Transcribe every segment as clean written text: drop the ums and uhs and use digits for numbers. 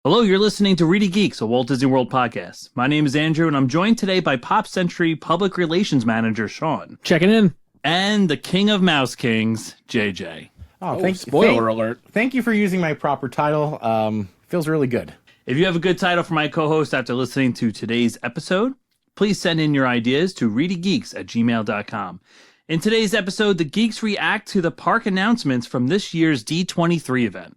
Hello, you're listening to ReedyGeeks, a Walt Disney World podcast. My name is Andrew, and I'm joined today by Pop Century Public Relations Manager Sean. Checking in. And the King of Mouse Kings, JJ. Spoiler alert. Thank you for using my proper title. Feels really good. If you have a good title for my co-host after listening to today's episode, please send in your ideas to readygeeks@gmail.com. In today's episode, the Geeks react to the park announcements from this year's D23 event.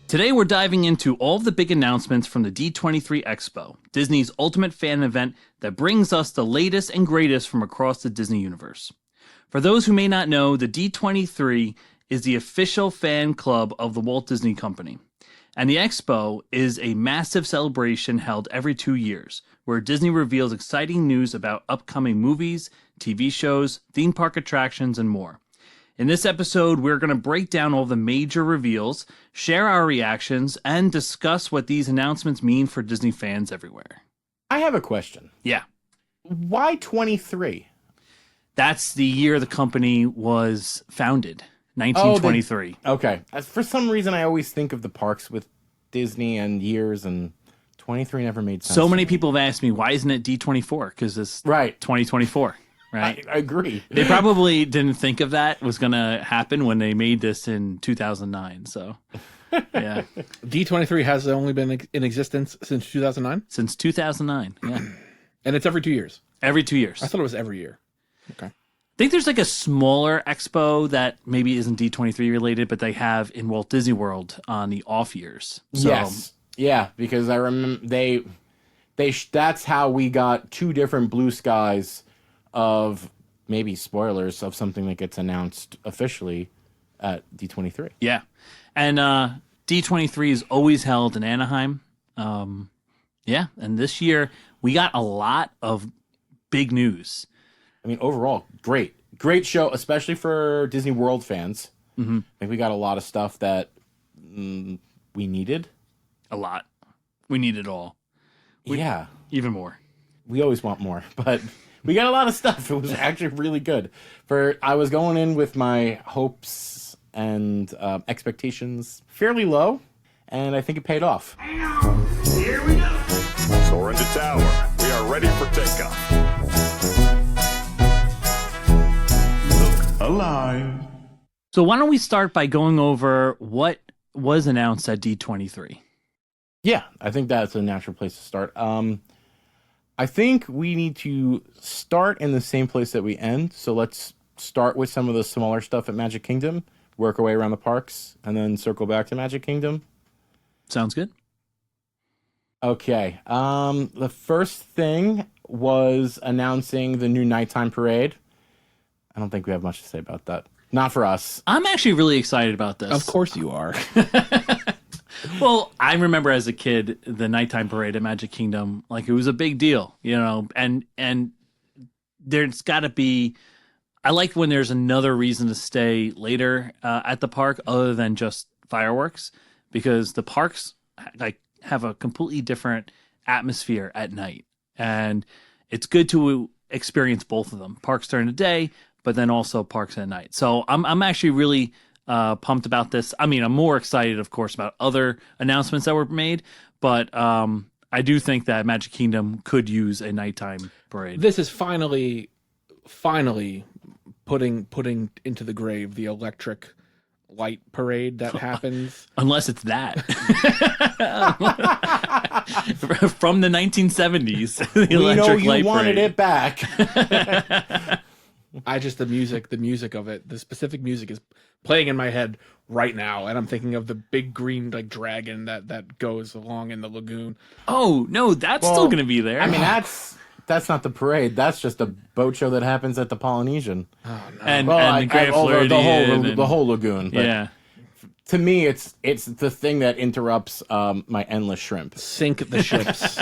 Today we're diving into all of the big announcements from the D23 Expo, Disney's ultimate fan event that brings us the latest and greatest from across the Disney universe. For those who may not know, the D23 is the official fan club of the Walt Disney Company. And the Expo is a massive celebration held every 2 years, where Disney reveals exciting news about upcoming movies, TV shows, theme park attractions, and more. In this episode, we're going to break down all the major reveals, share our reactions, and discuss what these announcements mean for Disney fans everywhere. I have a question. Yeah. Why 23? That's the year the company was founded, 1923. Okay. For some reason, I always think of the parks with Disney and years, and 23 never made sense. So many people have asked me, why isn't it D24? Because it's right. 2024. Right. I agree. They probably didn't think of that was going to happen when they made this in 2009. So, yeah. D23 has only been in existence since 2009? Since 2009, yeah. And it's every 2 years? Every 2 years. I thought it was every year. Okay. I think there's like a smaller expo that maybe isn't D23 related, but they have in Walt Disney World on the off years. So, yes. Yeah, because I remember that's how we got two different blue skies of maybe spoilers of something that gets announced officially at D23. Yeah. And D23 is always held in Anaheim. Yeah. And this year we got a lot of big news. I mean, overall, great show, especially for Disney World fans. Mm-hmm. I think we got a lot of stuff that we needed. A lot. We need it all. Yeah. Even more. We always want more, but we got a lot of stuff. It was actually really good. I was going in with my hopes and expectations fairly low, and I think it paid off. Here we go. Soar into tower. We are ready for takeoff. Look alive. So why don't we start by going over what was announced at D23? Yeah, I think that's a natural place to start. I think we need to start in the same place that we end. So let's start with some of the smaller stuff at Magic Kingdom, work our way around the parks, and then circle back to Magic Kingdom. Sounds good. Okay. The first thing was announcing the new nighttime parade. I don't think we have much to say about that. Not for us. I'm actually really excited about this. Of course you are. Well, I remember as a kid, the nighttime parade at Magic Kingdom, like it was a big deal, you know, and there's got to be, I like when there's another reason to stay later at the park other than just fireworks, because the parks like have a completely different atmosphere at night, and it's good to experience both of them, parks during the day, but then also parks at night. So I'm actually really pumped about this. I mean, I'm more excited, of course, about other announcements that were made, but I do think that Magic Kingdom could use a nighttime parade. This is finally putting into the grave the electric light parade that happens. Unless it's that. From the 1970s. The We know you light wanted parade. it back. The music of it, the specific music is playing in my head right now, and I'm thinking of the big green like dragon that goes along in the lagoon. Oh, no, that's still going to be there. I mean, that's not the parade. That's just a boat show that happens at the Polynesian. Oh no. and the Grand Floridian. The whole lagoon. But yeah. to me, it's the thing that interrupts my endless shrimp. Sink the ships.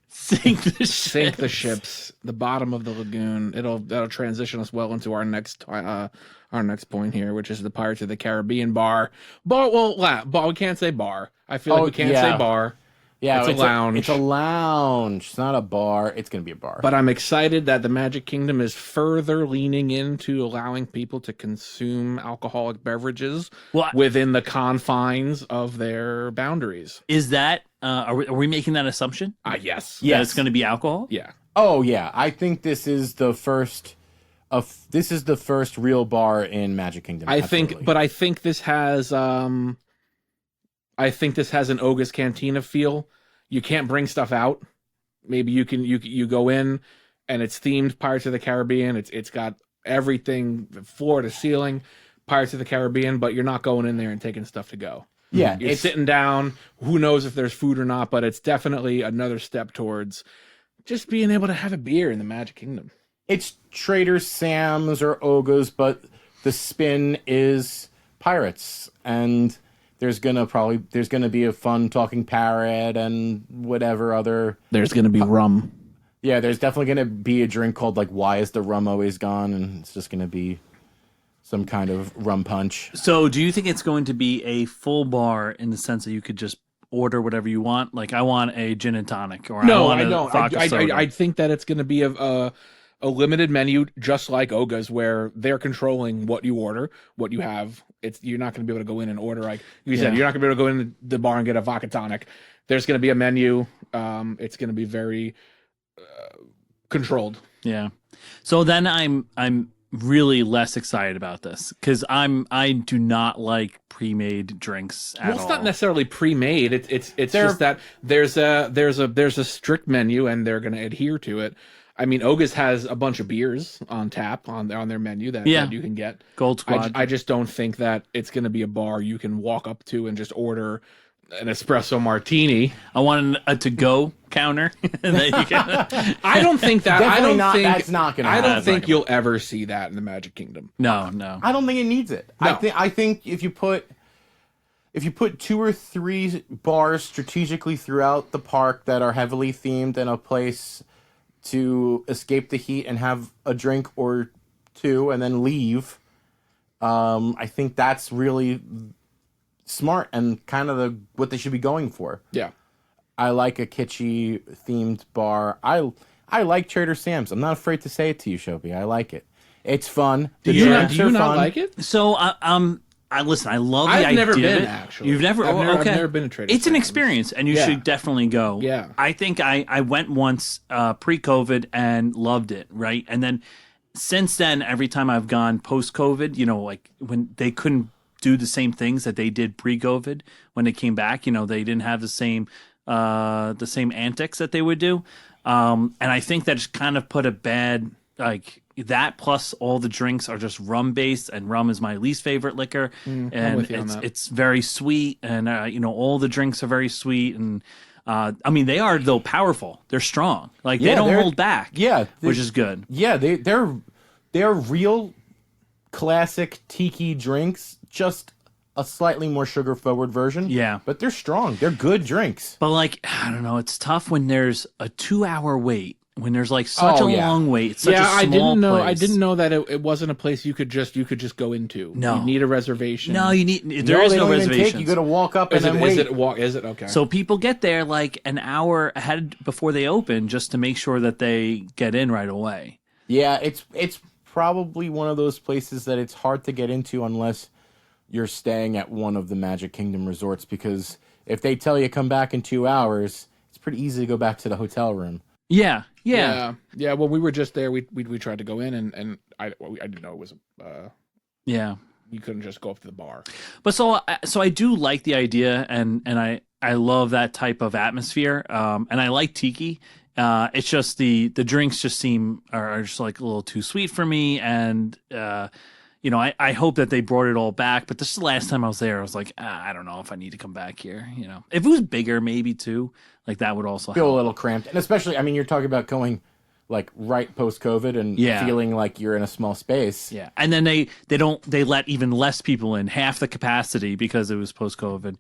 Sink the Sink the ships. The bottom of the lagoon. That'll transition us well into our next point here, which is the Pirates of the Caribbean bar. We can't say bar. I feel like we can't say bar. Yeah, It's a lounge. It's a lounge. It's not a bar. It's going to be a bar. But I'm excited that the Magic Kingdom is further leaning into allowing people to consume alcoholic beverages within the confines of their boundaries. Is that are we making that assumption? Yes. Yeah, it's going to be alcohol. Yeah. Oh yeah, I think this is the first real bar in Magic Kingdom. I think this has an Oga's Cantina feel. You can't bring stuff out. Maybe you go in and it's themed Pirates of the Caribbean. It's got everything, floor to ceiling, Pirates of the Caribbean, but you're not going in there and taking stuff to go. Yeah, You're sitting down. Who knows if there's food or not, but it's definitely another step towards just being able to have a beer in the Magic Kingdom. It's Trader Sam's or Oga's, but the spin is pirates, and there's gonna be a fun talking parrot and whatever other. There's gonna be rum. Yeah, there's definitely gonna be a drink called like "Why is the rum always gone?" and it's just gonna be some kind of rum punch. So, do you think it's going to be a full bar in the sense that you could just order whatever you want? Like, I want a gin and tonic, or No, I don't. vodka soda. I think that it's gonna be a limited menu, just like Oga's, where they're controlling what you order, what you have. You're not going to be able to go in and order, like you said. You're not going to be able to go in the bar and get a vodka tonic. There's going to be a menu. It's going to be very controlled. Yeah. So then I'm really less excited about this because I do not like pre-made drinks at all. It's not necessarily pre-made. It's just that there's a strict menu and they're going to adhere to it. I mean, Oga's has a bunch of beers on tap on their menu that you can get. Gold Squad. I just don't think that it's going to be a bar you can walk up to and just order an espresso martini. I want a to-go counter that you can. I don't think that. That's not going to happen. I don't think you'll ever see that in the Magic Kingdom. No. I don't think it needs it. No. I think if you put 2 or 3 bars strategically throughout the park that are heavily themed and a place to escape the heat and have a drink or two and then leave, I think that's really smart and kind of what they should be going for. Yeah. I like a kitschy themed bar. I like Trader Sam's. I'm not afraid to say it to you, Shobi. I like it. It's fun. Do you not like it? So listen. I love the idea. I've never been, of it. actually. You've never? I've Okay. never been to Trader It's an Sam's. experience, and you should definitely go. Yeah. I think I went once pre-COVID and loved it. Right, and then since then, every time I've gone post-COVID, like when they couldn't do the same things that they did pre-COVID when they came back, they didn't have the same antics that they would do, and I think that's kind of put a bad that plus all the drinks are just rum based, and rum is my least favorite liquor, and it's very sweet, and all the drinks are very sweet, and I mean they are though powerful, they're strong, they don't hold back, which is good. Yeah, they're real classic tiki drinks, just a slightly more sugar forward version. Yeah, but they're strong, they're good drinks. But I don't know, it's tough when there's a 2-hour wait. When there's such a long wait, it's such a small place. I didn't know that it wasn't a place you could just go into. No, you need a reservation. No, there is no reservation. You got to walk up and then wait. Is it okay? So people get there an hour ahead before they open just to make sure that they get in right away. Yeah, it's probably one of those places that it's hard to get into unless you're staying at one of the Magic Kingdom resorts, because if they tell you come back in 2 hours, it's pretty easy to go back to the hotel room. Yeah. When we were just there, we tried to go in, and I didn't know it was you couldn't just go up to the bar. But so I do like the idea, and I love that type of atmosphere, and I like tiki. It's just the drinks just are just a little too sweet for me, and I hope that they brought it all back. But this is the last time I was there. I was I don't know if I need to come back here. If it was bigger, maybe too. That would also feel help. A little cramped, and especially, I mean, you're talking about going right post COVID and feeling like you're in a small space. Yeah, and then they let even less people in, half the capacity, because it was post COVID.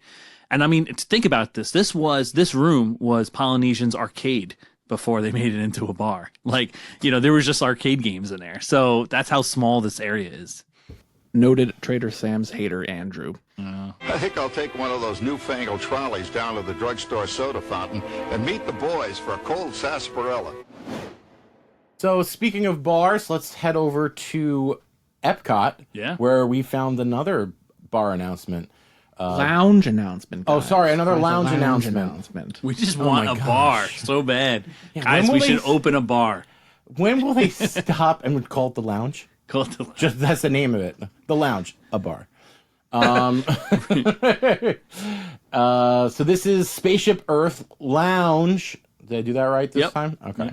And I mean, think about this. This room was Polynesian's arcade before they made it into a bar. There was just arcade games in there. So that's how small this area is. Noted Trader Sam's hater, Andrew. I think I'll take one of those newfangled trolleys down to the drugstore soda fountain and meet the boys for a cold sarsaparilla. So speaking of bars, let's head over to Epcot, where we found another bar announcement. Lounge announcement. Oh, guys. sorry, another There's a lounge announcement. We just want a bar so bad. Yeah, Guys, when we will should they- open a bar. When will they stop and call it the lounge? Call it the lounge. Just that's the name of it. The lounge, a bar. So this is Spaceship Earth Lounge. Did I do that right this time? Okay.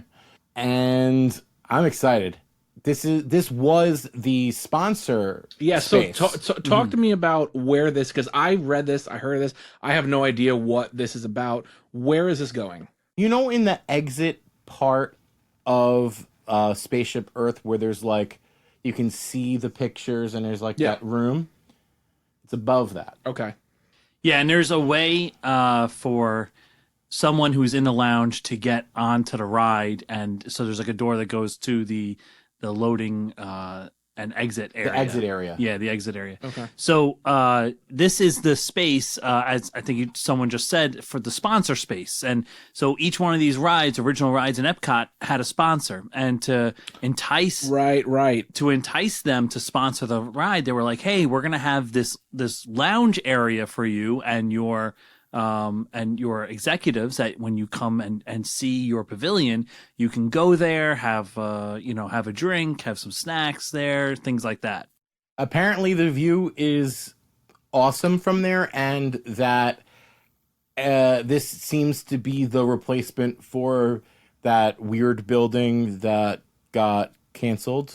And I'm excited. This was the sponsor. Yeah, space. so talk to me about where this, because I read this, I heard this, I have no idea what this is about. Where is this going? You know, in the exit part of Spaceship Earth where there's like, you can see the pictures and there's like that room. It's above that. Okay. Yeah, and there's a way for someone who's in the lounge to get onto the ride, and so there's like a door that goes to the loading and exit area. The exit area. Yeah, the exit area. Okay. So this is the space, as I think someone just said, for the sponsor space. And so each one of these rides, original rides in Epcot, had a sponsor. And to entice them to sponsor the ride, they were like, hey, we're going to have this lounge area for you and your executives, that when you come and see your pavilion, you can go there, have a drink, have some snacks there, things like that. Apparently the view is awesome from there, and that this seems to be the replacement for that weird building that got canceled.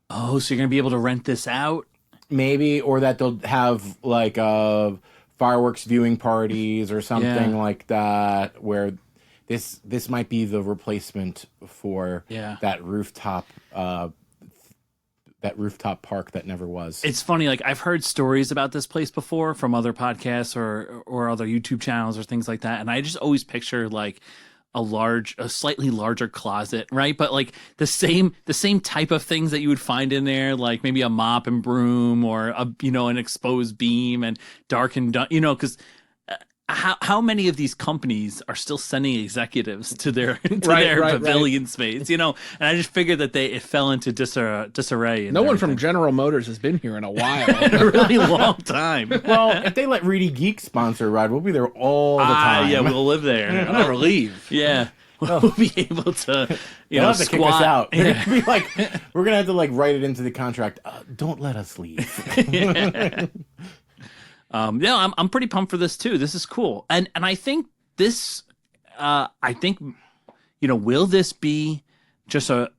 Oh, so you're going to be able to rent this out? Maybe, or that they'll have like fireworks viewing parties or something like that, where this might be the replacement for that rooftop park that never was. It's funny, like I've heard stories about this place before from other podcasts or other YouTube channels or things like that, and I just always picture like a slightly larger closet, right? But like the same type of things that you would find in there, like maybe a mop and broom or an exposed beam and darkened, because how many of these companies are still sending executives to their pavilion space, and I just figured that it fell into disarray. No one from General Motors has been here in a while. In a really long time. Well, if they let ReedyGeeks sponsor a ride, we'll be there all the time. Yeah, we'll live there. I'll never leave. Yeah. We'll be able to, They'll have to kick us squat. out. They're gonna be like, we're gonna have to like write it into the contract. Don't let us leave. I'm pretty pumped for this too. This is cool, and I think this, will this be just a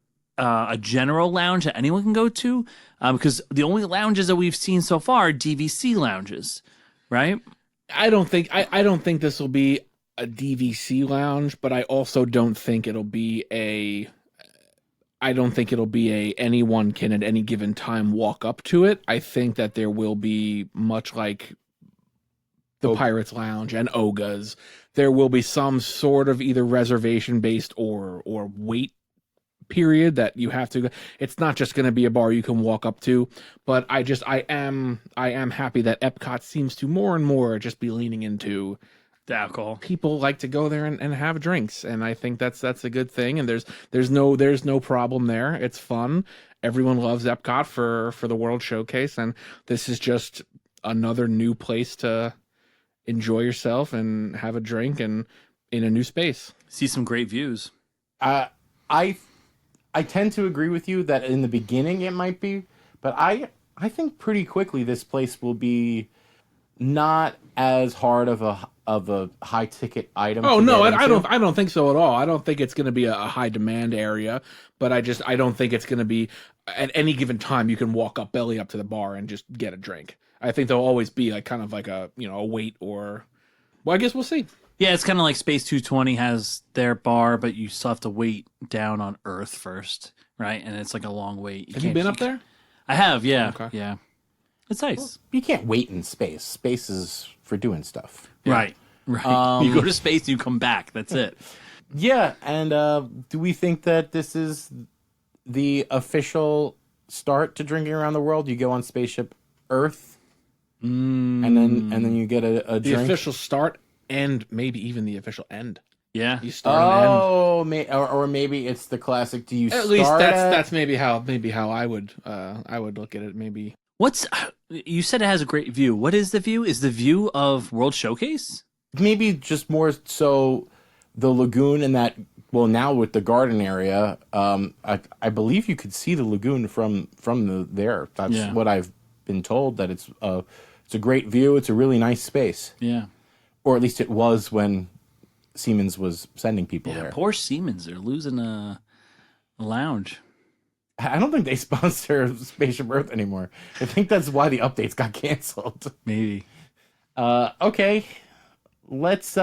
general lounge that anyone can go to? Because the only lounges that we've seen so far are DVC lounges, right? I don't think this will be a DVC lounge, but I also don't think it'll be anyone can at any given time walk up to it. I think that there will be, much like the Pirates Lounge and Oga's, there will be some sort of either reservation based or wait period that you have to. It's not just going to be a bar you can walk up to, but I am happy that Epcot seems to more and more just be leaning into the alcohol. People like to go there and have drinks, and I think that's a good thing. And there's no problem there. It's fun. Everyone loves Epcot for the World Showcase, and this is just another new place to enjoy yourself and have a drink and in a new space. See some great views. I tend to agree with you that in the beginning it might be, but I think pretty quickly this place will be not as hard of a high ticket item. Oh no, I don't think so at all. I don't think it's going to be a high demand area, but I don't think it's going to be at any given time you can walk up belly up to the bar and just get a drink. I think there'll always be like kind of like a wait, or I guess we'll see. Yeah, it's kind of like Space 220 has their bar, but you still have to wait down on Earth first, right? And it's like a long wait. Have you been up there? I have, yeah. Okay. Yeah. It's nice. Well, you can't wait in space. Space is for doing stuff. Yeah. Right. You go to space, you come back. That's it. Yeah, and do we think that this is the official start to drinking around the world. You go on Spaceship Earth, and then you get a The drink. official start and maybe even the official end. Yeah. You start and end. Or maybe it's the classic. Do you At start least at- that's maybe how I would look at it. Maybe You said it has a great view. What is the view? Is the view of World Showcase? maybe just more so the lagoon and that. Well, now with the garden area, I believe you could see the lagoon from there. That's what I've been told. That it's a great view. It's a really nice space. Yeah. Or at least it was when Siemens was sending people there. Poor Siemens. They're losing a lounge. I don't think they sponsor Spaceship Earth anymore. I think that's why the updates got canceled. Maybe. Okay, let's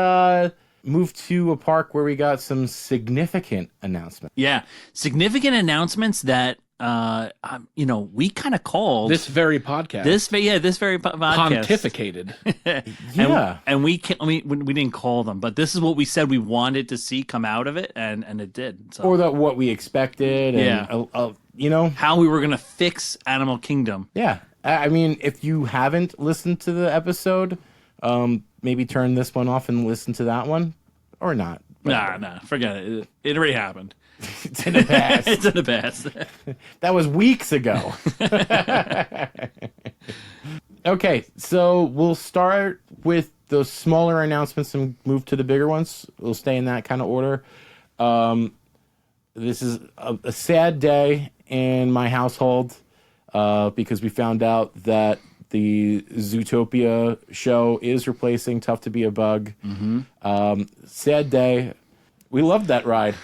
move to a park where we got some significant announcements. Yeah. Significant announcements that, we kind of called. this very podcast. This very podcast. pontificated. Yeah. And we didn't call them, but this is what we said we wanted to see come out of it, and it did. So. Or what we expected. And, How we were going to fix Animal Kingdom. Yeah. I mean, if you haven't listened to the episode, maybe turn this one off and listen to that one. Or not. Nah, forget it. It already happened. It's in the past. It's in the past. That was weeks ago. Okay, so we'll start with the smaller announcements and move to the bigger ones. We'll stay in that kind of order. This is a sad day in my household because we found out that the Zootopia show is replacing Tough to Be a Bug. Mm-hmm. Sad day. We loved that ride.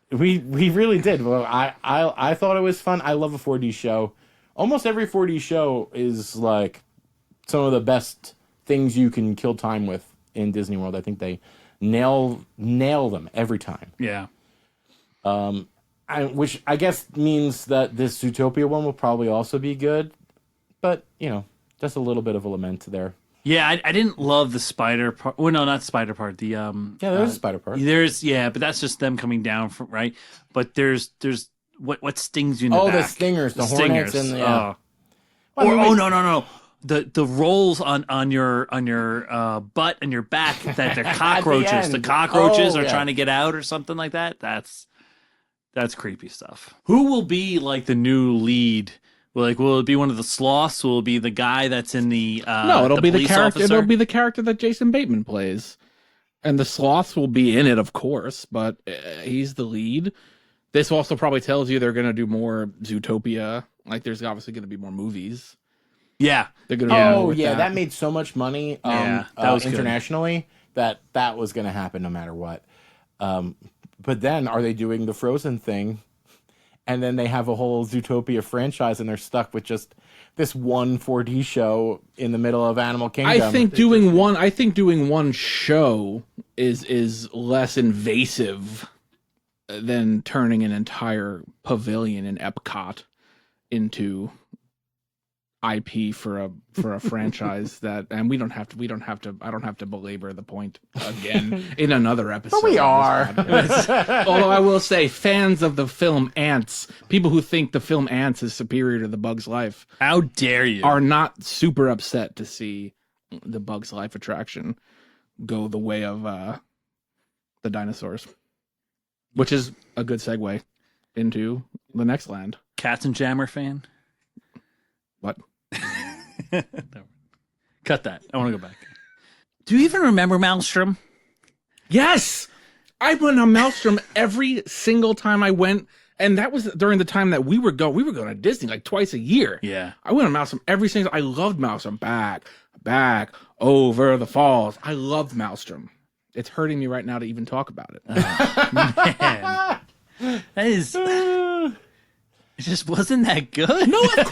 We really did. Well, I thought it was fun. I love a 4D show. Almost every 4D show is like some of the best things you can kill time with in Disney World. I think they nail them every time. Yeah. Which I guess means that this Zootopia one will probably also be good. But, just a little bit of a lament there. Yeah, I didn't love the spider part. Well, no, not spider part. The there's a spider part. But that's just them coming down from right. But there's what stings you in the back? The stingers, the hornets, and no. The rolls on your butt and your back that they're cockroaches. The cockroaches are trying to get out or something like that. That's creepy stuff. Who will be like the new lead? Will it be one of the sloths? Will it be the guy that's in the No, it'll be the character. Officer? It'll be the character that Jason Bateman plays, and the sloths will be in it, of course. But he's the lead. This also probably tells you they're going to do more Zootopia. Like, there's obviously going to be more movies. Yeah, they're going to. That made so much money. That was internationally that was going to happen no matter what. But then, are they doing the Frozen thing? And then they have a whole Zootopia franchise, and they're stuck with just this one 4D show in the middle of Animal Kingdom. I think doing one show is less invasive than turning an entire pavilion in Epcot into IP for a franchise that, and I don't have to belabor the point again in another episode. But we are. Although I will say, fans of the film Ants, people who think the film Ants is superior to The Bug's Life, how dare you, are not super upset to see the Bug's Life attraction go the way of the dinosaurs, which is a good segue into the next land. Katzenjammer fan? What? Cut that. I want to go back. Do you even remember Maelstrom? Yes! I went on Maelstrom every single time I went, and that was during the time that we were going to Disney like twice a year. Yeah. I went on Maelstrom every single. I loved Maelstrom. Back, over the falls. I loved Maelstrom. It's hurting me right now to even talk about it. Man. That is... It just wasn't that good. No, of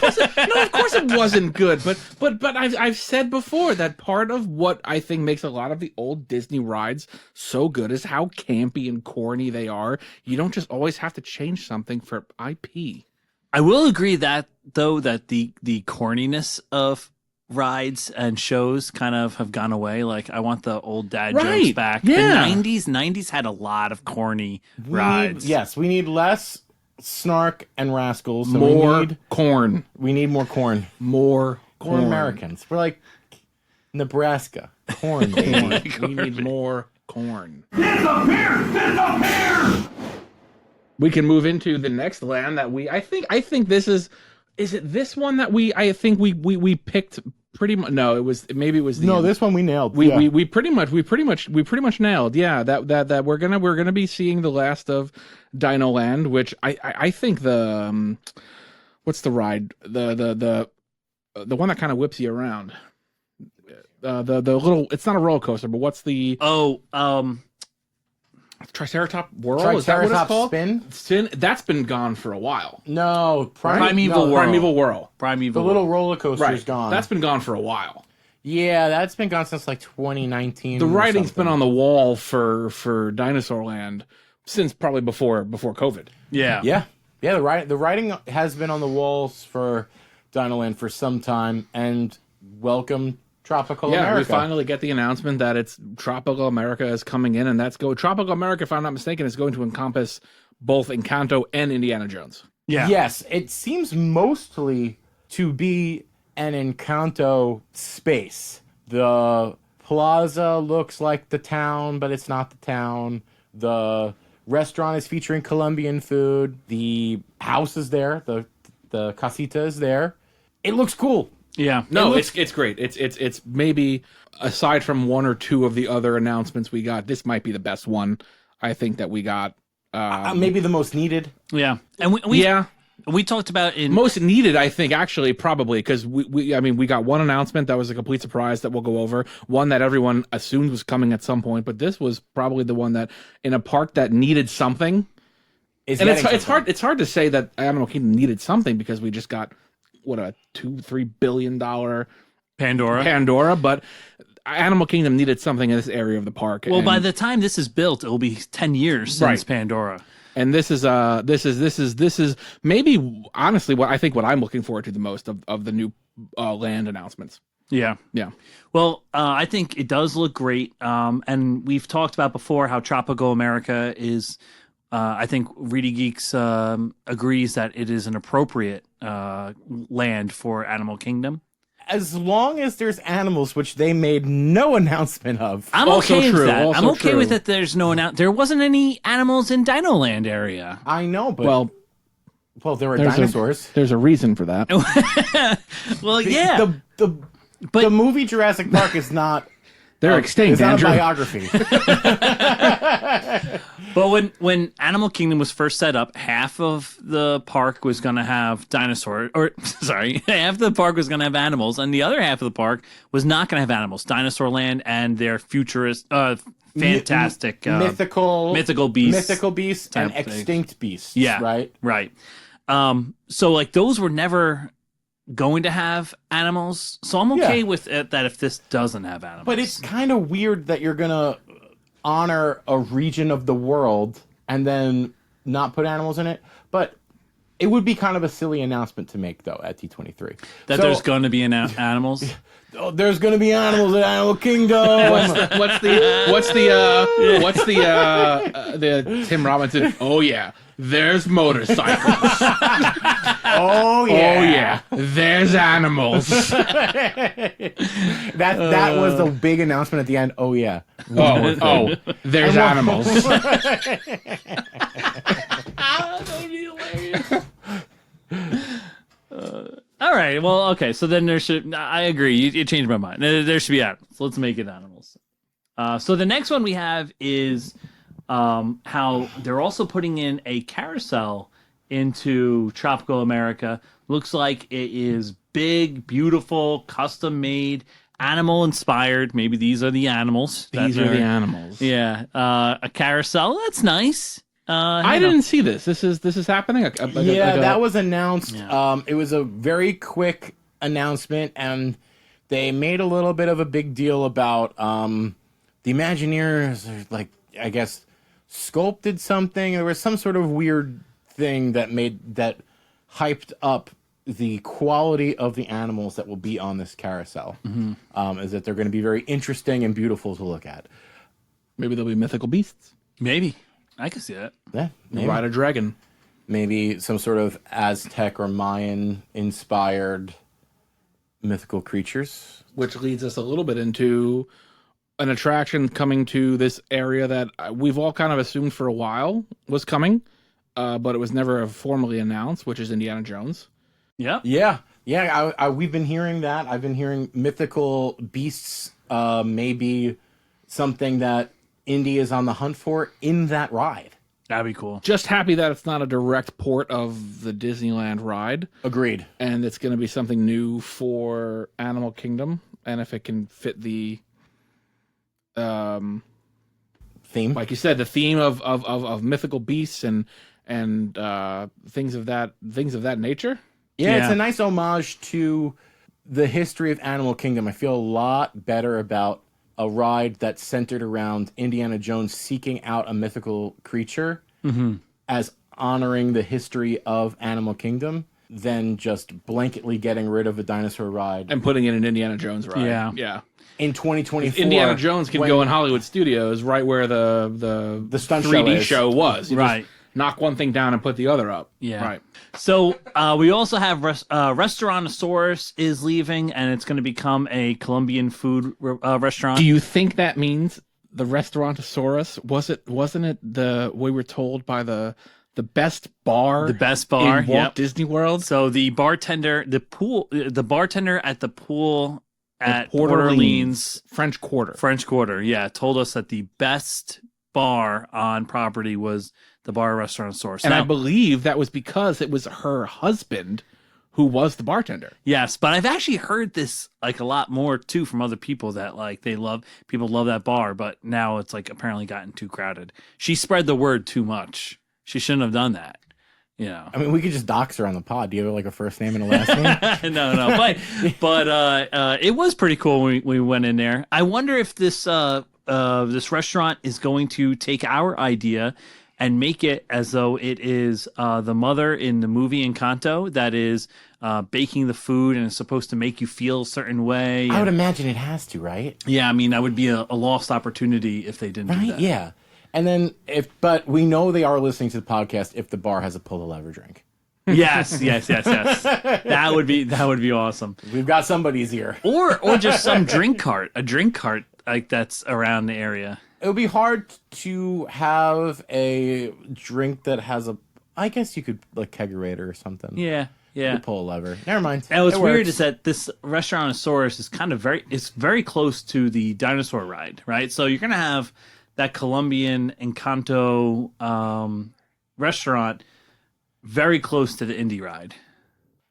course it wasn't good. But I've said before that part of what I think makes a lot of the old Disney rides so good is how campy and corny they are. You don't just always have to change something for IP. I will agree that though that the corniness of rides and shows kind of have gone away. Like, I want the old dad jokes back. Yeah. The 90s had a lot of corny rides. We need less Snark and Rascals. So More corn. We need more corn. More We're corn. Americans. We're like Nebraska. Corn, baby. We need more corn. Disappear! We can move into the next land that I think this is it this one that we picked pretty much. No, it was this one we nailed. We pretty much nailed. Yeah, that we're gonna be seeing the last of Dino Land, which I think the what's the ride, the one that kind of whips you around, the little, it's not a roller coaster, but what's the Triceratops Whirl? Is that what it's called? Spin? That's been gone for a while. No, Primeval Whirl. Primeval Whirl. The little roller coaster is gone. That's been gone for a while. Yeah, that's been gone since like 2019. The writing's been on the wall for Dinosaur Land since probably before COVID. Yeah. The writing has been on the walls for Dino Land for some time, and welcome Tropical America. We finally get the announcement that it's Tropical America is coming in, and Tropical America, if I'm not mistaken, is going to encompass both Encanto and Indiana Jones. Yeah. Yes, it seems mostly to be an Encanto space. The plaza looks like the town, but it's not the town. The restaurant is featuring Colombian food. The house is there. The casita is there. It looks cool. Yeah. No, it's great. It's maybe, aside from one or two of the other announcements we got, this might be the best one I think that we got. Maybe the most needed. Yeah. And we talked about most needed, I think, actually, probably, because we got one announcement that was a complete surprise that we'll go over, one that everyone assumed was coming at some point, but this was probably the one that, in a park that needed something, and it's hard to say that Animal Kingdom needed something, because we just got a $2-3 billion Pandora, but Animal Kingdom needed something in this area of the park. Well, by the time this is built, it will be 10 years since Pandora. And this is maybe, honestly, what I'm looking forward to the most of the new land announcements. Yeah. Well, I think it does look great. And we've talked about before how Tropical America is. I think ReedyGeeks agrees that it is an appropriate land for Animal Kingdom. As long as there's animals, which they made no announcement of. I'm okay with that. I'm okay with it. There's no there wasn't any animals in Dino Land area. I know, but well, there were dinosaurs. There's a reason for that. Well, yeah. The movie Jurassic Park is not. They're extinct. It's not a biography. But when Animal Kingdom was first set up, half of the park was going to have half the park was going to have animals, and the other half of the park was not going to have animals. Dinosaur Land and their futurist, fantastic, mythical beasts, and extinct beasts. Yeah, right. So like those were never going to have animals, so I'm okay with it that if this doesn't have animals. But it's kind of weird that you're gonna honor a region of the world and then not put animals in it. But it would be kind of a silly announcement to make, though, at D23. That there's going to be animals. Oh, there's going to be animals at Animal Kingdom. What's the Tim Robinson? Oh yeah, there's motorcycles. Oh yeah, there's animals. That was the big announcement at the end. Oh yeah. Oh, there's animals. That would be hilarious. All right. Well, okay. So then there should. I agree. You changed my mind. There should be animals. Let's make it animals. So the next one we have is how they're also putting in a carousel into Tropical America. Looks like it is big, beautiful, custom made, animal inspired. Maybe these are the animals. These are the animals. Yeah. A carousel. That's nice. I didn't see this. This is happening. That was announced. Yeah. It was a very quick announcement, and they made a little bit of a big deal about the Imagineers, like, I guess, sculpted something. There was some sort of weird thing that hyped up the quality of the animals that will be on this carousel. Mm-hmm. Is that they're going to be very interesting and beautiful to look at. Maybe they'll be mythical beasts. Maybe. I can see that. Yeah, maybe. Ride a dragon. maybe some sort of Aztec or Mayan inspired mythical creatures. Which leads us a little bit into an attraction coming to this area that we've all kind of assumed for a while was coming, but it was never formally announced, which is Indiana Jones. Yep. Yeah. We've been hearing that. I've been hearing mythical beasts, maybe something that Indy is on the hunt for in that ride. That'd be cool. Just happy that it's not a direct port of the Disneyland ride. Agreed. And it's going to be something new for Animal Kingdom. And if it can fit the theme, like you said, the theme of mythical beasts and things of that nature. Yeah, it's a nice homage to the history of Animal Kingdom. I feel a lot better about a ride that's centered around Indiana Jones seeking out a mythical creature as honoring the history of Animal Kingdom than just blanketly getting rid of a dinosaur ride and putting in an Indiana Jones ride. Yeah. in 2024. Indiana Jones can go in Hollywood Studios right where the stunt 3D show was. You Right. just knock one thing down and put the other up. Yeah. Right. So we also have Restaurantosaurus is leaving, and it's going to become a Colombian food restaurant. Do you think that means the Restaurantosaurus wasn't it we were told by the best bar? The best bar in Walt Disney World. So the bartender at the pool at Port Orleans French Quarter. Yeah, told us that the best bar on property was the bar Restaurantosaurus. And now, I believe that was because it was her husband who was the bartender. Yes, but I've actually heard this like a lot more too from other people that like people love that bar, but now it's like apparently gotten too crowded. She spread the word too much. She shouldn't have done that. You know. I mean, we could just dox her on the pod. Do you have like a first name and a last name? No, but it was pretty cool when we went in there. I wonder if this restaurant is going to take our idea and make it as though it is the mother in the movie Encanto that is baking the food and is supposed to make you feel a certain way. I would imagine it has to, right? Yeah, I mean, that would be a lost opportunity if they didn't do that. Yeah. And then but we know they are listening to the podcast if the bar has a pull the lever drink. Yes. That would be awesome. We've got somebody's ear. Or just some drink cart like that's around the area. It would be hard to have a drink that has I guess you could like kegerator or something. Yeah. You could pull a lever. Never mind. And what's weird works. is that this Restaurantosaurus is kind of very close to the dinosaur ride, right? So you're gonna have that Colombian Encanto restaurant very close to the Indy ride.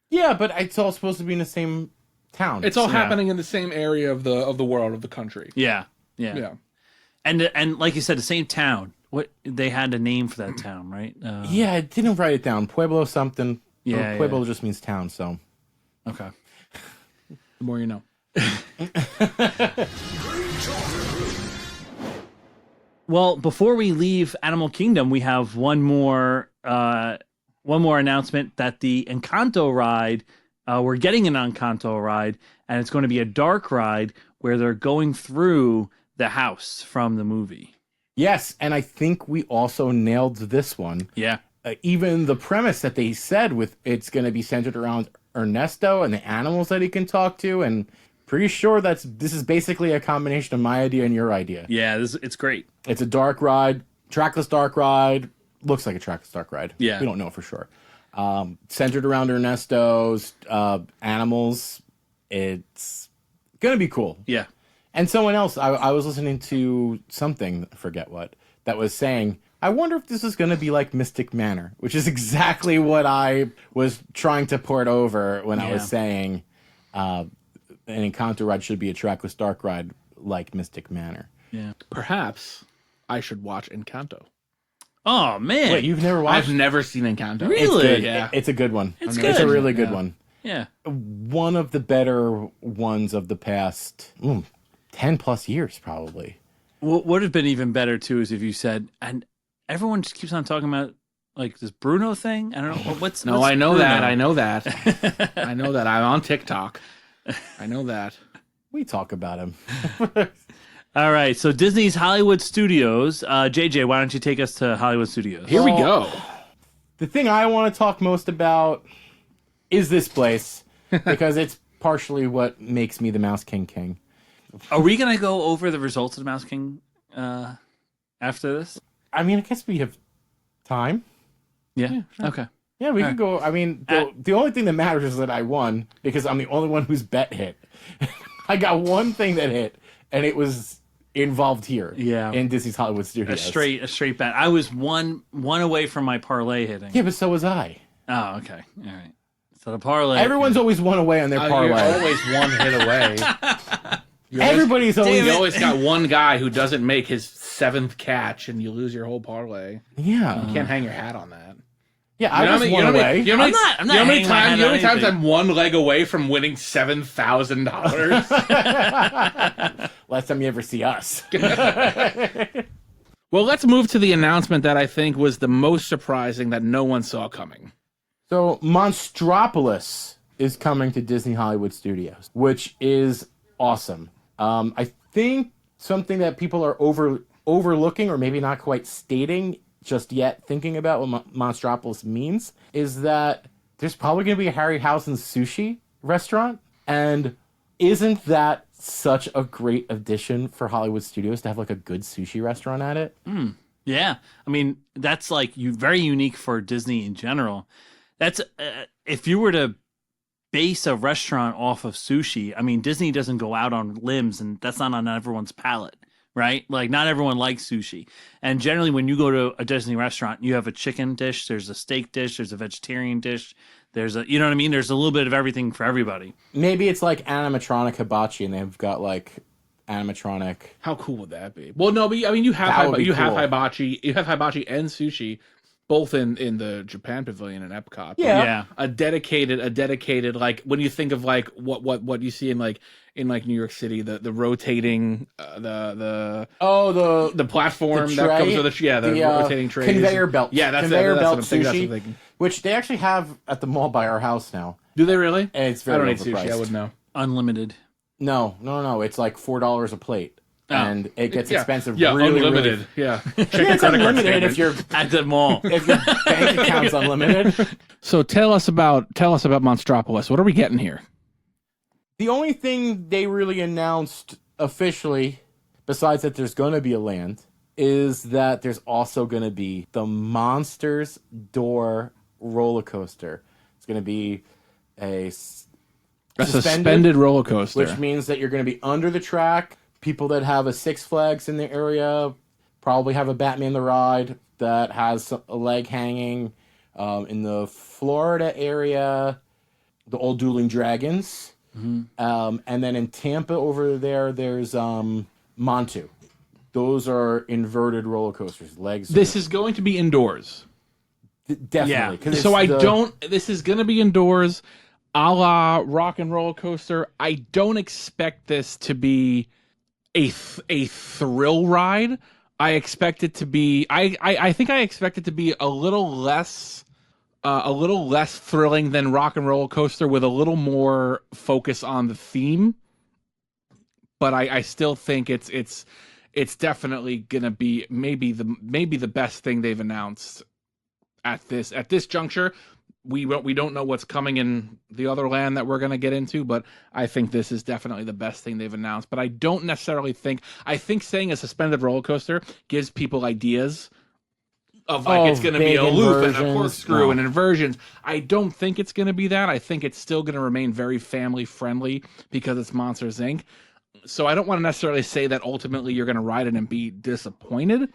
Yeah, but it's all supposed to be in the same town. It's all happening in the same area of the world, of the country. Yeah. And like you said, the same town. What they had a name for that town, right? Yeah, I didn't write it down. Pueblo something. Yeah, Pueblo just means town, so. Okay. The more you know. Well, before we leave Animal Kingdom, we have one more announcement that the Encanto ride, we're getting an Encanto ride, and it's going to be a dark ride where they're going through the house from the movie. Yes, and I think we also nailed this one. Yeah. Even the premise that they said with it's going to be centered around Ernesto and the animals that he can talk to, and pretty sure this is basically a combination of my idea and your idea. Yeah, it's great. It's a dark ride, trackless dark ride. Looks like a trackless dark ride. Yeah. We don't know for sure. Centered around Ernesto's animals. It's going to be cool. Yeah. And someone else, I was listening to something, I forget what, that was saying, I wonder if this is going to be like Mystic Manor, which is exactly what I was trying to port over when I was saying an Encanto ride should be a trackless dark ride like Mystic Manor. Yeah. Perhaps I should watch Encanto. Oh, man. Wait, you've never watched? I've never seen Encanto. Really? It's good. Yeah. It's a good one. It's It's a good. really good one. Yeah. One of the better ones of the past 10 plus years, probably. What would have been even better, too, is if you said, and everyone just keeps on talking about like this Bruno thing. I don't know. What's I know Bruno? that. I know that. I know that. I'm on TikTok. I know that. We talk about him. All right. So Disney's Hollywood Studios. JJ, why don't you take us to Hollywood Studios? Here we go. the thing I want to talk most about is this place because it's partially what makes me the Mouse King. Are we gonna go over the results of the Mouse King after this? I mean, I guess we have time. Yeah. Okay. Yeah, we could go. I mean, the only thing that matters is that I won because I'm the only one whose bet hit. I got one thing that hit, and it was involved here. Yeah. In Disney's Hollywood Studios. A straight bet. I was one away from my parlay hitting. Yeah, but so was I. Oh, okay. All right. So the parlay. Everyone's always one away on their parlay. You're always one hit away. Everybody's always. You always got one guy who doesn't make his 7th catch, and you lose your whole parlay. Yeah. You can't hang your hat on that. Yeah, I was one away. You know how many times anything. I'm one leg away from winning $7,000? Last time you ever see us. Well, let's move to the announcement that I think was the most surprising that no one saw coming. So, Monstropolis is coming to Disney Hollywood Studios, which is awesome. I think something that people are overlooking or maybe not quite stating just yet, thinking about what Monstropolis means, is that there's probably going to be a Harryhausen's sushi restaurant. And isn't that such a great addition for Hollywood Studios to have like a good sushi restaurant at it? Yeah. I mean, that's like very unique for Disney in general. That's if you were to base a restaurant off of sushi, I mean, Disney doesn't go out on limbs, and that's not on everyone's palate. Right? Like, not everyone likes sushi. And generally, when you go to a Disney restaurant, you have a chicken dish, there's a steak dish, there's a vegetarian dish, there's a, you know what I mean? There's a little bit of everything for everybody. Maybe it's like animatronic hibachi, and they've got like animatronic. How cool would that be? Well, no, but I mean, you have hibachi and sushi, both in the Japan Pavilion in Epcot. Yeah. A dedicated like when you think of like what you see in New York City, the rotating the platform the that comes with the rotating trays, conveyor belt. Yeah, that's conveyor that's belt what I'm thinking, sushi, that's what I'm thinking. which they actually have at the mall by our house now. Do they really? And it's I very don't eat overpriced. sushi. I wouldn't know. Unlimited. No. It's like $4 a plate, and it gets expensive. Yeah, really, unlimited. Really... Yeah, It's unlimited if your At the mall. if your bank account's unlimited. So tell us about Monstropolis. What are we getting here? The only thing they really announced officially, besides that there's going to be a land, is that there's also going to be the Monsters Door roller coaster. It's going to be a suspended roller coaster, which means that you're going to be under the track. People that have a Six Flags in their area probably have a Batman the Ride that has a leg hanging. In the Florida area, the old Dueling Dragons. Mm-hmm. And then in Tampa over there's Montu. Those are inverted roller coasters. Legs. This is going to be indoors. Definitely. Yeah. So this is going to be indoors, a la Rock and Roller Coaster. I don't expect this to be a thrill ride. I expect it to be. I think I expect it to be a little less thrilling than Rock and Roller Coaster, with a little more focus on the theme. But I still think it's definitely gonna be maybe the best thing they've announced at this juncture. We don't know what's coming in the other land that we're gonna get into, but I think this is definitely the best thing they've announced. But I don't necessarily think saying a suspended roller coaster gives people ideas of like it's going to be a loop and a corkscrew and inversions. I don't think it's going to be that. I think it's still going to remain very family friendly because it's Monsters Inc. So I don't want to necessarily say that ultimately you're going to ride it and be disappointed.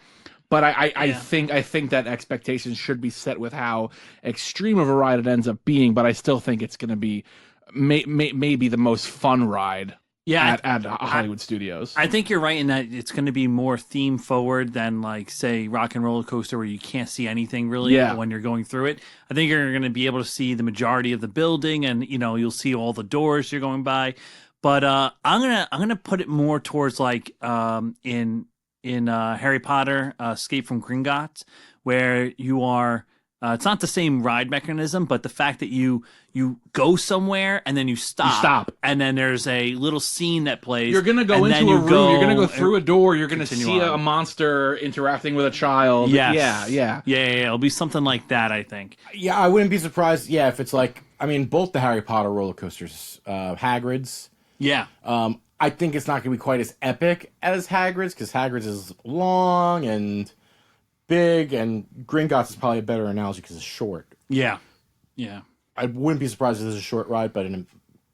But I think that expectations should be set with how extreme of a ride it ends up being. But I still think it's going to be maybe the most fun ride. Yeah, at Hollywood Studios. I think you're right in that it's going to be more theme forward than like say Rock and Roller Coaster, where you can't see anything really when you're going through it. I think you're going to be able to see the majority of the building, and you'll see all the doors you're going by. But I'm gonna put it more towards like in Harry Potter, Escape from Gringotts, where you are It's not the same ride mechanism, but the fact that you go somewhere and then you stop, and then there's a little scene that plays. You're gonna go into a room. You're gonna go through a door. You're gonna see a monster interacting with a child. Yes. Yeah. It'll be something like that, I think. Yeah, I wouldn't be surprised. Yeah, if it's like, I mean, both the Harry Potter roller coasters, Hagrid's. Yeah. I think it's not gonna be quite as epic as Hagrid's because Hagrid's is long and big, and Gringotts is probably a better analogy because it's short. Yeah. I wouldn't be surprised if this is a short ride, but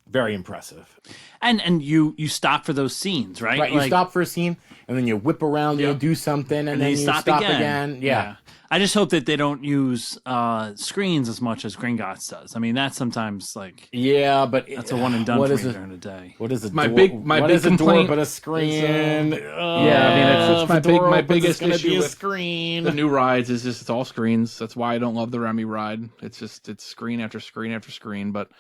very impressive. And you stop for those scenes, right? Right, you stop for a scene, and then you whip around, you do something, and then you stop again. Yeah. I just hope that they don't use screens as much as Gringotts does. I mean, that's sometimes like but that's a one and done for me during the day. What is it? My big complaint, but a screen. It's my biggest issue with screen. The new rides is just it's all screens. That's why I don't love the Remy ride. It's screen after screen after screen. But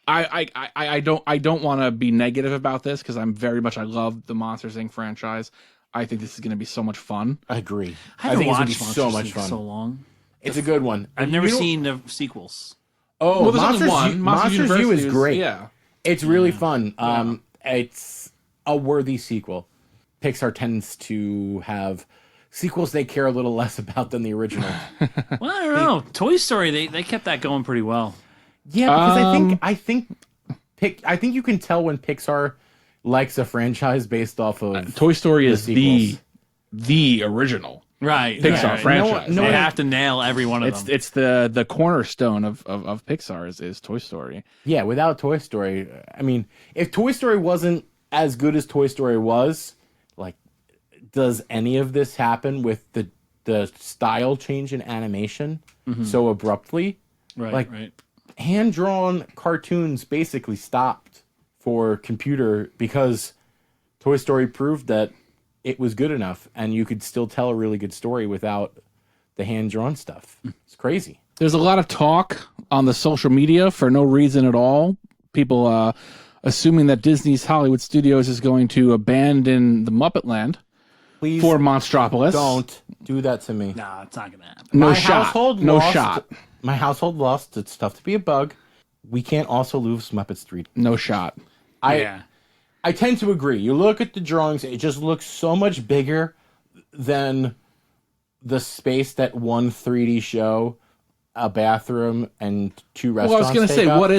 I don't want to be negative about this because I love the Monsters Inc. franchise. I think this is going to be so much fun. I agree. I think it's going to be so much fun. So long. It's a good one. I've never seen the sequels. Oh, well, there's only one. Monsters U is great. Yeah, it's really fun. It's a worthy sequel. Pixar tends to have sequels they care a little less about than the original. Well, I don't know. Toy Story, they kept that going pretty well. Yeah, because I think you can tell when Pixar likes a franchise based off of Toy Story is sequels. the original Pixar franchise. They have to nail every one of them. It's the cornerstone of Pixar is Toy Story. Yeah, without Toy Story, I mean, if Toy Story wasn't as good as Toy Story was, like, does any of this happen with the style change in animation so abruptly? Right. Hand-drawn cartoons basically stopped for computer because Toy Story proved that it was good enough and you could still tell a really good story without the hand-drawn stuff. It's crazy. There's a lot of talk on the social media for no reason at all. People assuming that Disney's Hollywood Studios is going to abandon the Muppet Land for Monstropolis. Don't do that to me. Nah, it's not going to happen. No shot. My household lost. It's tough to be a bug. We can't also lose Muppets 3. No shot. I tend to agree. You look at the drawings, it just looks so much bigger than the space that one 3D show, a bathroom, and 2 restaurants. Well, I was going to say, up. what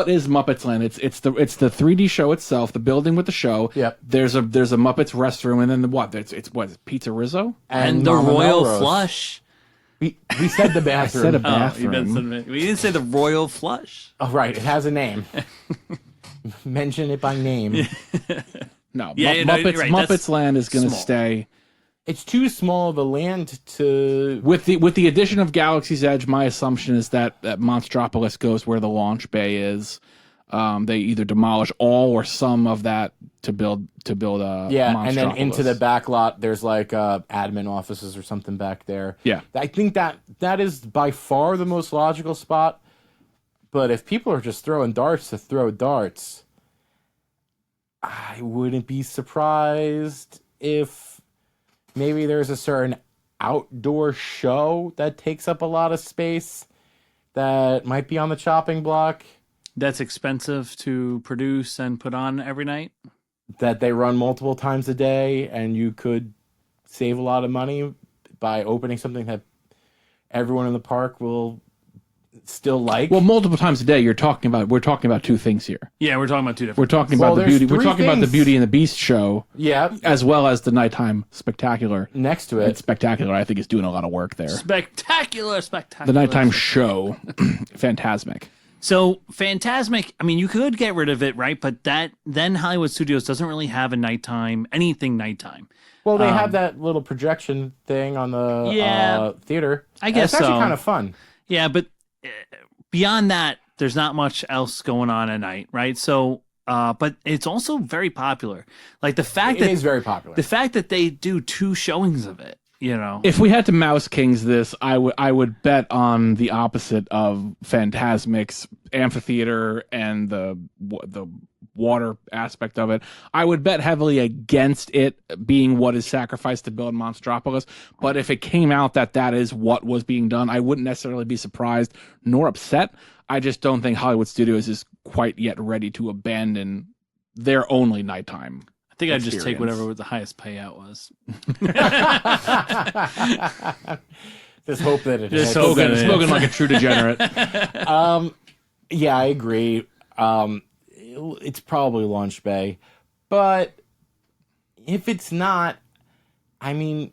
is Muppets Land? It's the 3D show itself, the building with the show. Yep. There's a Muppets restroom, and then it's Pizza Rizzo and the Mama Royal Melrose. Flush. We said the bathroom. I said a bathroom. We didn't say the Royal Flush. Oh, right. It has a name. Mention it by name. No, Muppets Muppets Land is going to stay. It's too small of a land to... With the addition of Galaxy's Edge, my assumption is that Monstropolis goes where the launch bay is. They either demolish all or some of that to build a and then into the back lot, there's like admin offices or something back there. Yeah. I think that is by far the most logical spot. But if people are just throwing darts to throw darts, I wouldn't be surprised if maybe there's a certain outdoor show that takes up a lot of space that might be on the chopping block. That's expensive to produce and put on every night. That they run multiple times a day, and you could save a lot of money by opening something that everyone in the park will still like. Well, multiple times a day. We're talking about two things here. Yeah, we're talking about two different. We're talking about the beauty. We're talking about the Beauty and the Beast show. Yeah, as well as the nighttime spectacular next to it. And spectacular, I think, is doing a lot of work there. Spectacular. The nighttime show, Fantasmic. So Fantasmic, I mean, you could get rid of it, right? But then Hollywood Studios doesn't really have anything nighttime. Well, they have that little projection thing on the theater. I guess it's actually kind of fun. Yeah, but beyond that, there's not much else going on at night, right? So, but it's also very popular. Like it is very popular. The fact that they do 2 showings of it. You know, if we had to Mouse Kings this, I would bet on the opposite of Fantasmic's amphitheater and the water aspect of it. I would bet heavily against it being what is sacrificed to build Monstropolis. But if it came out that is what was being done, I wouldn't necessarily be surprised nor upset. I just don't think Hollywood Studios is quite yet ready to abandon their only nighttime. I think I'd just take whatever the highest payout was. Just hope that it is. Spoken like a true degenerate. Yeah, I agree. It's probably Launch Bay. But if it's not, I mean,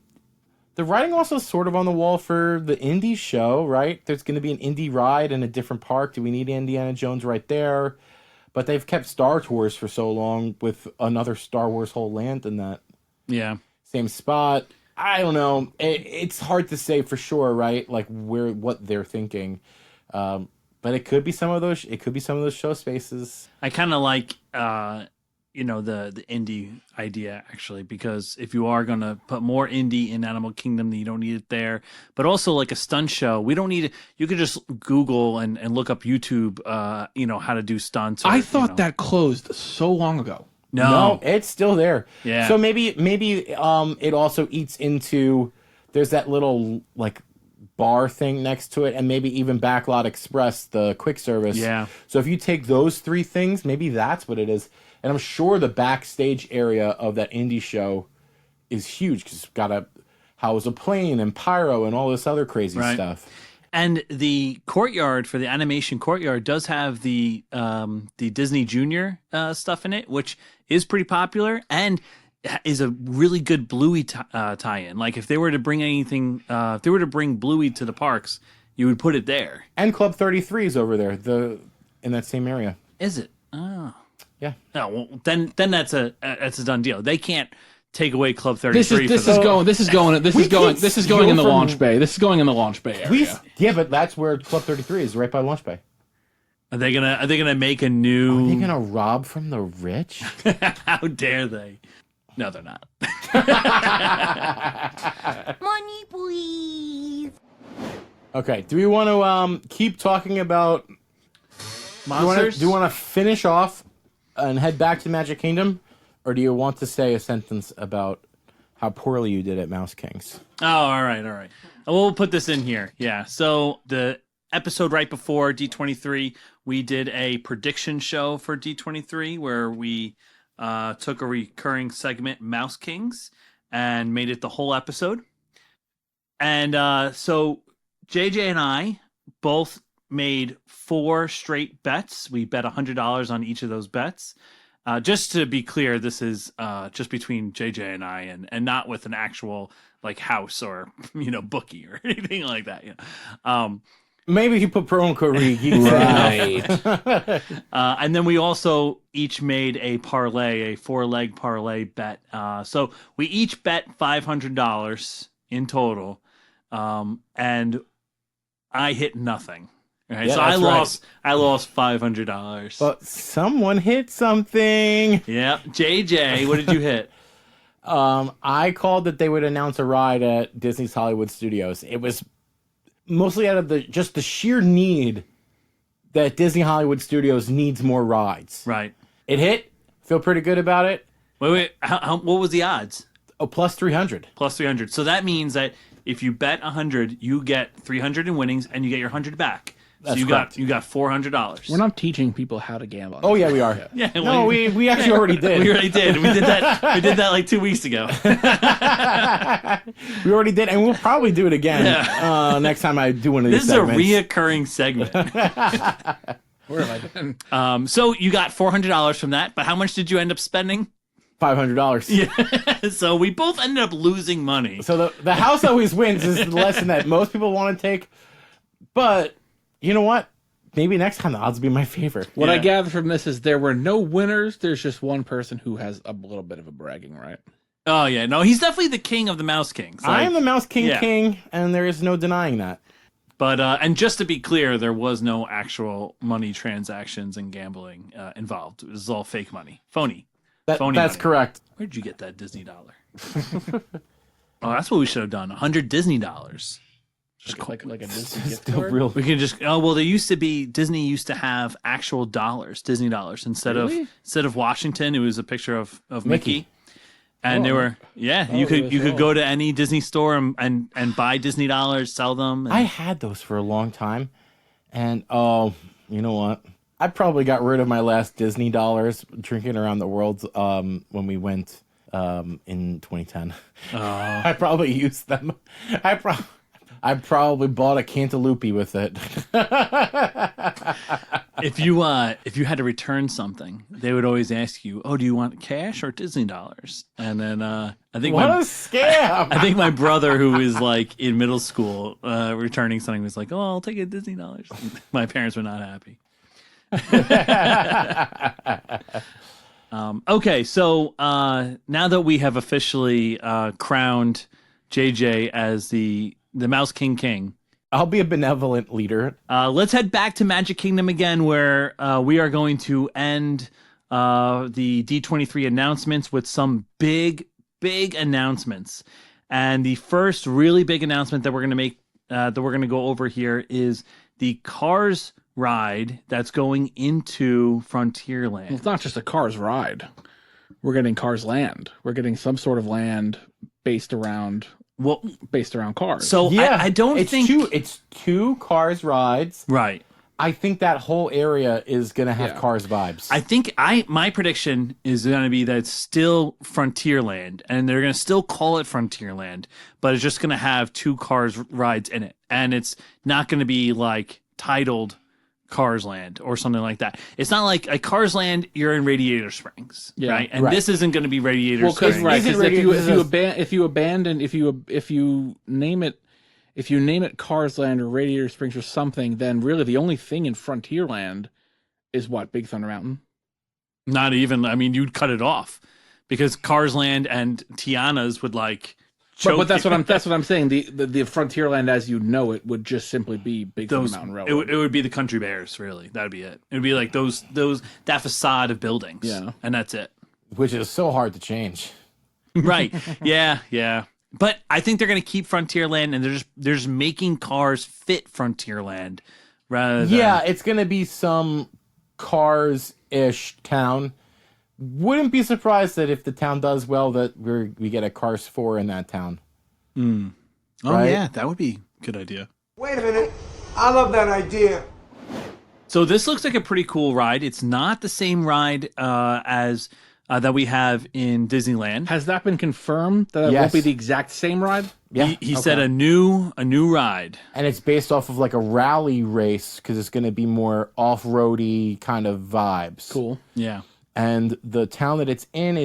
the writing also is sort of on the wall for the Indy show, right? There's going to be an Indy ride in a different park. Do we need Indiana Jones right there? But they've kept Star Tours for so long with another Star Wars whole land in that same spot. I don't know. It's hard to say for sure, right? Like what they're thinking. But it could be some of those. It could be some of those show spaces. I kind of like, the indie idea actually, because if you are gonna put more indie in Animal Kingdom, then you don't need it there. But also like a stunt show, we don't need it. You could just Google and look up YouTube, how to do stunts. I thought that closed so long ago. No, it's still there. Yeah. So maybe it also eats into. There's that little like bar thing next to it, and maybe even Backlot Express, the quick service. Yeah. So if you take those three things, maybe that's what it is. And I'm sure the backstage area of that indie show is huge because it's got to house a plane and pyro and all this other crazy stuff. And the courtyard for the animation courtyard does have the Disney Junior stuff in it, which is pretty popular and is a really good Bluey tie-in. Like if they were to bring anything, if they were to bring Bluey to the parks, you would put it there. And Club 33 is over there, in that same area. Is it? Oh. Yeah. No, well, then that's a done deal. They can't take away Club 33. This is going in the launch bay. This is going in the launch bay area. But that's where Club 33 is, right by Launch Bay. Are they gonna make a new? Are they gonna rob from the rich? How dare they? No, they're not. Money, please. Okay. Do we want to keep talking about Monsters? Do you want to finish off and head back to Magic Kingdom, or do you want to say a sentence about how poorly you did at Mouse Kings? Oh, all right. We'll put this in here. Yeah. So the episode right before D23, we did a prediction show for D23 where we took a recurring segment, Mouse Kings, and made it the whole episode. And so JJ and I both made 4 straight bets. We bet $100 on each of those bets. Just to be clear, this is just between JJ and I, and not with an actual like house or bookie or anything like that. Maybe you put promo code ReedyGeeks. Right. And then we also each made a parlay, a 4-leg parlay bet. So we each bet $500 in total, and I hit nothing. Right, Yeah, so I lost $500. But someone hit something. Yeah, JJ, what did you hit? I called that they would announce a ride at Disney's Hollywood Studios. It was mostly out of the sheer need that Disney Hollywood Studios needs more rides. Right. It hit. Feel pretty good about it. Wait. What was the odds? Oh, plus 300. Plus 300. So that means that if you bet 100, you get 300 in winnings, and you get your 100 back. That's so correct. you got $400. We're not teaching people how to gamble. Oh yeah, we are. Yeah. No, we actually already did. We already did. We did that. We did that like 2 weeks ago. We already did, and we'll probably do it again next time I do one of these. This segments. is a reoccurring segment. Where have I been? So you got $400 from that, but how much did you end up spending? $500. Yeah. So we both ended up losing money. So the house always wins is the lesson that most people want to take, but. You know what? Maybe next time the odds will be my favorite. What I gather from this is there were no winners. There's just one person who has a little bit of a bragging right. Oh, yeah. No, he's definitely the king of the Mouse Kings. I am the Mouse King, and there is no denying that. But, and just to be clear, there was no actual money transactions and gambling involved. It was all fake money. Phony. That's money. correct. Where'd you get that Disney dollar? Oh, that's what we should have done. $100 Disney dollars. Just like a Disney gift Still card. real. We can just there used to be Disney used to have actual dollars, Disney dollars instead of Washington. It was a picture of Mickey. And they were you could go to any Disney store and buy Disney dollars, sell them. And... I had those for a long time, and you know what? I probably got rid of my last Disney dollars drinking around the world when we went in 2010. I probably used them. I probably bought a cantaloupe with it. If you had to return something, they would always ask you, "Oh, do you want cash or Disney dollars?" And then I think What a scam! I think my brother, who was like in middle school, returning something, was like, "Oh, I'll take a Disney dollars." My parents were not happy. Okay, so now that we have officially crowned JJ as the Mouse King, I'll be a benevolent leader. let's head back to Magic Kingdom again, where we are going to end the D23 announcements with some big announcements. And the first really big announcement that we're going to make, that we're going to go over here, is the Cars ride that's going into Frontierland. Well, it's not just a Cars ride. We're getting Cars Land. We're getting some sort of land based around cars. So I don't think it's two Cars rides. right. I think that whole area is gonna have Cars vibes. I think my prediction is going to be that it's still Frontierland, and they're going to still call it Frontierland, but it's just going to have two Cars rides in it, and it's not going to be like titled Cars Land or something like that. It's not like a Cars Land, you're in Radiator Springs, right? And this isn't going to be Radiator Springs. Right, because if you name it Cars Land or Radiator Springs or something, then really the only thing in Frontierland is what? Big Thunder Mountain? Not even. I mean, you'd cut it off because Cars Land and Tiana's would like. But that's what I'm saying. The Frontierland as you know it would just simply be Big Thunder Mountain Railroad. It would be the Country Bears, really. That'd be it. It would be like that facade of buildings. Yeah. And that's it. Which is so hard to change. Right. Yeah. But I think they're going to keep Frontierland, and they're just making cars fit Frontierland rather than... Yeah, it's going to be some Cars-ish town. Wouldn't be surprised that if the town does well that we get a Cars 4 in that town. Oh, right? yeah, that would be a good idea. Wait a minute. I love that idea. So this looks like a pretty cool ride. It's not the same ride as that we have in Disneyland. Has that been confirmed that it won't be the exact same ride? Yeah. He said a new ride. And it's based off of like a rally race because it's going to be more off-roady kind of vibes. Cool. Yeah. And the town that it's in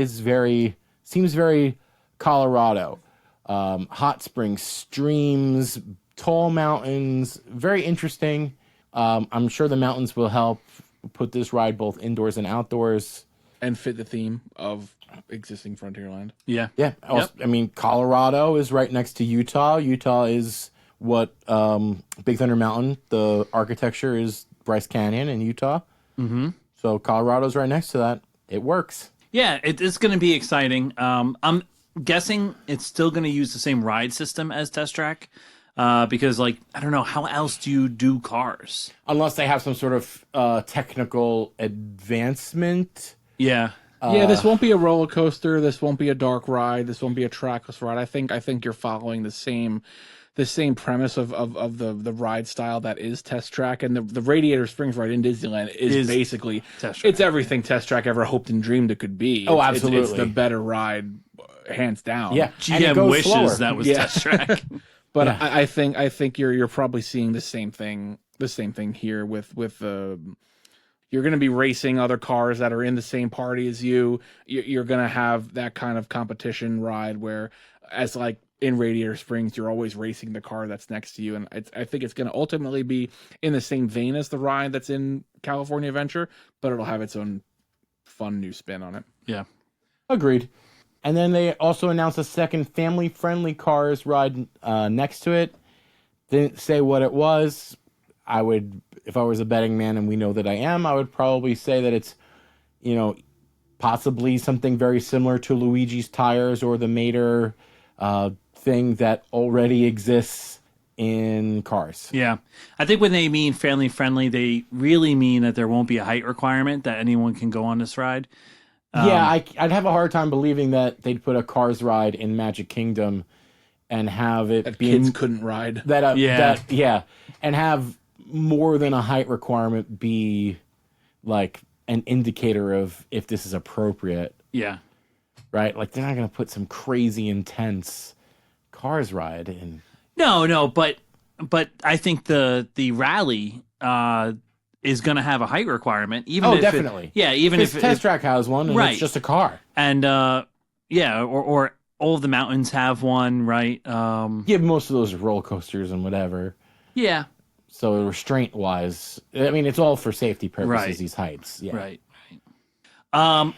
seems very Colorado. Hot springs, streams, tall mountains, very interesting. I'm sure the mountains will help put this ride both indoors and outdoors. And fit the theme of existing Frontierland. Yeah. Yeah. Also, I mean, Colorado is right next to Utah. Utah is what Big Thunder Mountain, the architecture is Bryce Canyon in Utah. Mm-hmm. So Colorado's right next to that. It works. Yeah, it's going to be exciting. I'm guessing it's still going to use the same ride system as Test Track because, like, I don't know, how else do you do cars? Unless they have some sort of technical advancement. Yeah. This won't be a roller coaster. This won't be a dark ride. This won't be a trackless ride. I think you're following the same premise of the ride style that is Test Track, and the Radiator Springs ride in Disneyland is basically Test Track. It's everything Test Track ever hoped and dreamed it could be. Oh, absolutely. It's the better ride, hands down. Yeah, GM wishes that was Test Track. But I think you're probably seeing the same thing here with you're going to be racing other cars that are in the same party as you. You're going to have that kind of competition ride where, as like in Radiator Springs, you're always racing the car that's next to you. And I think it's going to ultimately be in the same vein as the ride that's in California Adventure, but it'll have its own fun new spin on it. Yeah. Agreed. And then they also announced a second family-friendly Cars ride next to it. Didn't say what it was. I would, if I was a betting man, and we know that I am, I would probably say that it's, possibly something very similar to Luigi's Tires or the Mater thing that already exists in Cars. Yeah. I think when they mean family friendly, they really mean that there won't be a height requirement, that anyone can go on this ride. I'd have a hard time believing that they'd put a Cars ride in Magic Kingdom and have it That be kids couldn't ride. And have more than a height requirement be like an indicator of if this is appropriate. Yeah. Right? Like they're not going to put some crazy intense Cars ride in. No, but I think the rally is going to have a height requirement. Even if definitely. Even if Test Track has one, and it's just a car. And or all of the mountains have one, right? Most of those are roller coasters and whatever. Yeah. So restraint wise, I mean, it's all for safety purposes. Right. These heights, yeah. Right.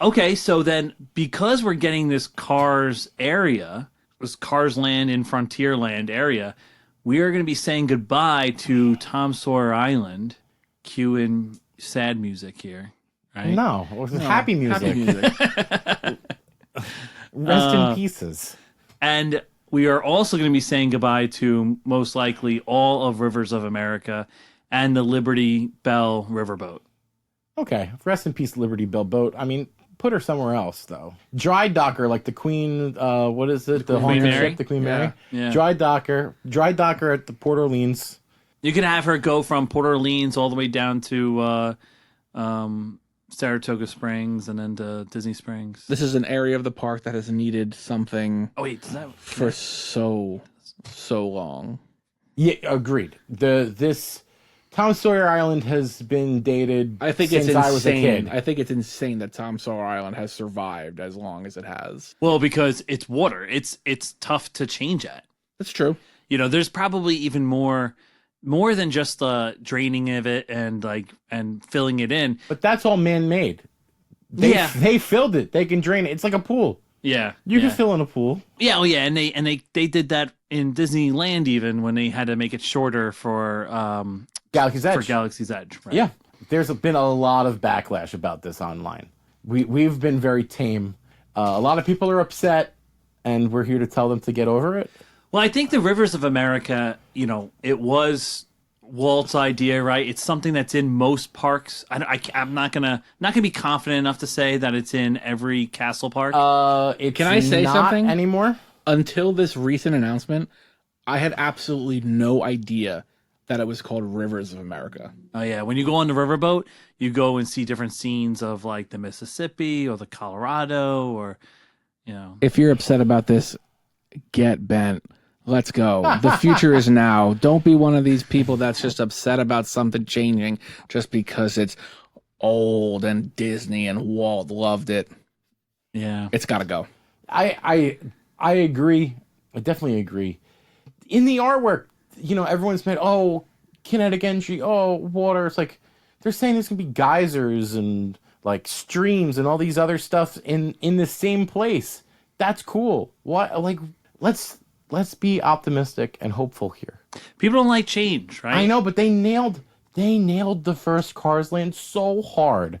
Okay, so then because we're getting this Cars area, this Cars Land in Frontierland area, we are going to be saying goodbye to Tom Sawyer Island. Cue in sad music here, right? No, happy music. Happy music. Rest in pieces. And we are also going to be saying goodbye to most likely all of Rivers of America and the Liberty Bell Riverboat. Okay, rest in peace, Liberty Bell boat. I mean, put her somewhere else though. Dry docker, like the Queen. What is it? The Queen Mary? ship, the Queen Mary. Yeah. Dry docker at the Port Orleans. You can have her go from Port Orleans all the way down to Saratoga Springs and then to Disney Springs. This is an area of the park that has needed something Oh wait, does that for so long. Yeah, agreed. This Tom Sawyer Island has been dated. I think since it's insane. I was a kid. I think it's insane that Tom Sawyer Island has survived as long as it has. Well, because it's water. It's tough to change at. That's true. You know, there's probably even more than just the draining of it and filling it in. But that's all man-made. They filled it. They can drain it. It's like a pool. Yeah. You can fill in a pool. Yeah, oh yeah, and they did that in Disneyland even when they had to make it shorter for Galaxy's Edge. For Galaxy's Edge, right? Yeah. There's been a lot of backlash about this online. We've been very tame. A lot of people are upset, and we're here to tell them to get over it. Well, I think the Rivers of America, it was Walt's idea, right? It's something that's in most parks. I'm not gonna be confident enough to say that it's in every castle park. Can I say something anymore? Until this recent announcement, I had absolutely no idea that it was called Rivers of America. Oh yeah, when you go on the riverboat, you go and see different scenes of like the Mississippi or the Colorado, or If you're upset about this, get bent. Let's go. The future is now. Don't be one of these people that's just upset about something changing just because it's old and Disney and Walt loved it. Yeah. It's got to go. I agree. I definitely agree. In the artwork, everyone's made, kinetic energy, water. It's like they're saying there's going to be geysers and like streams and all these other stuff in the same place. That's cool. What? Like, let's be optimistic and hopeful here. People don't like change, right? I know, but they nailed the first Cars Land so hard.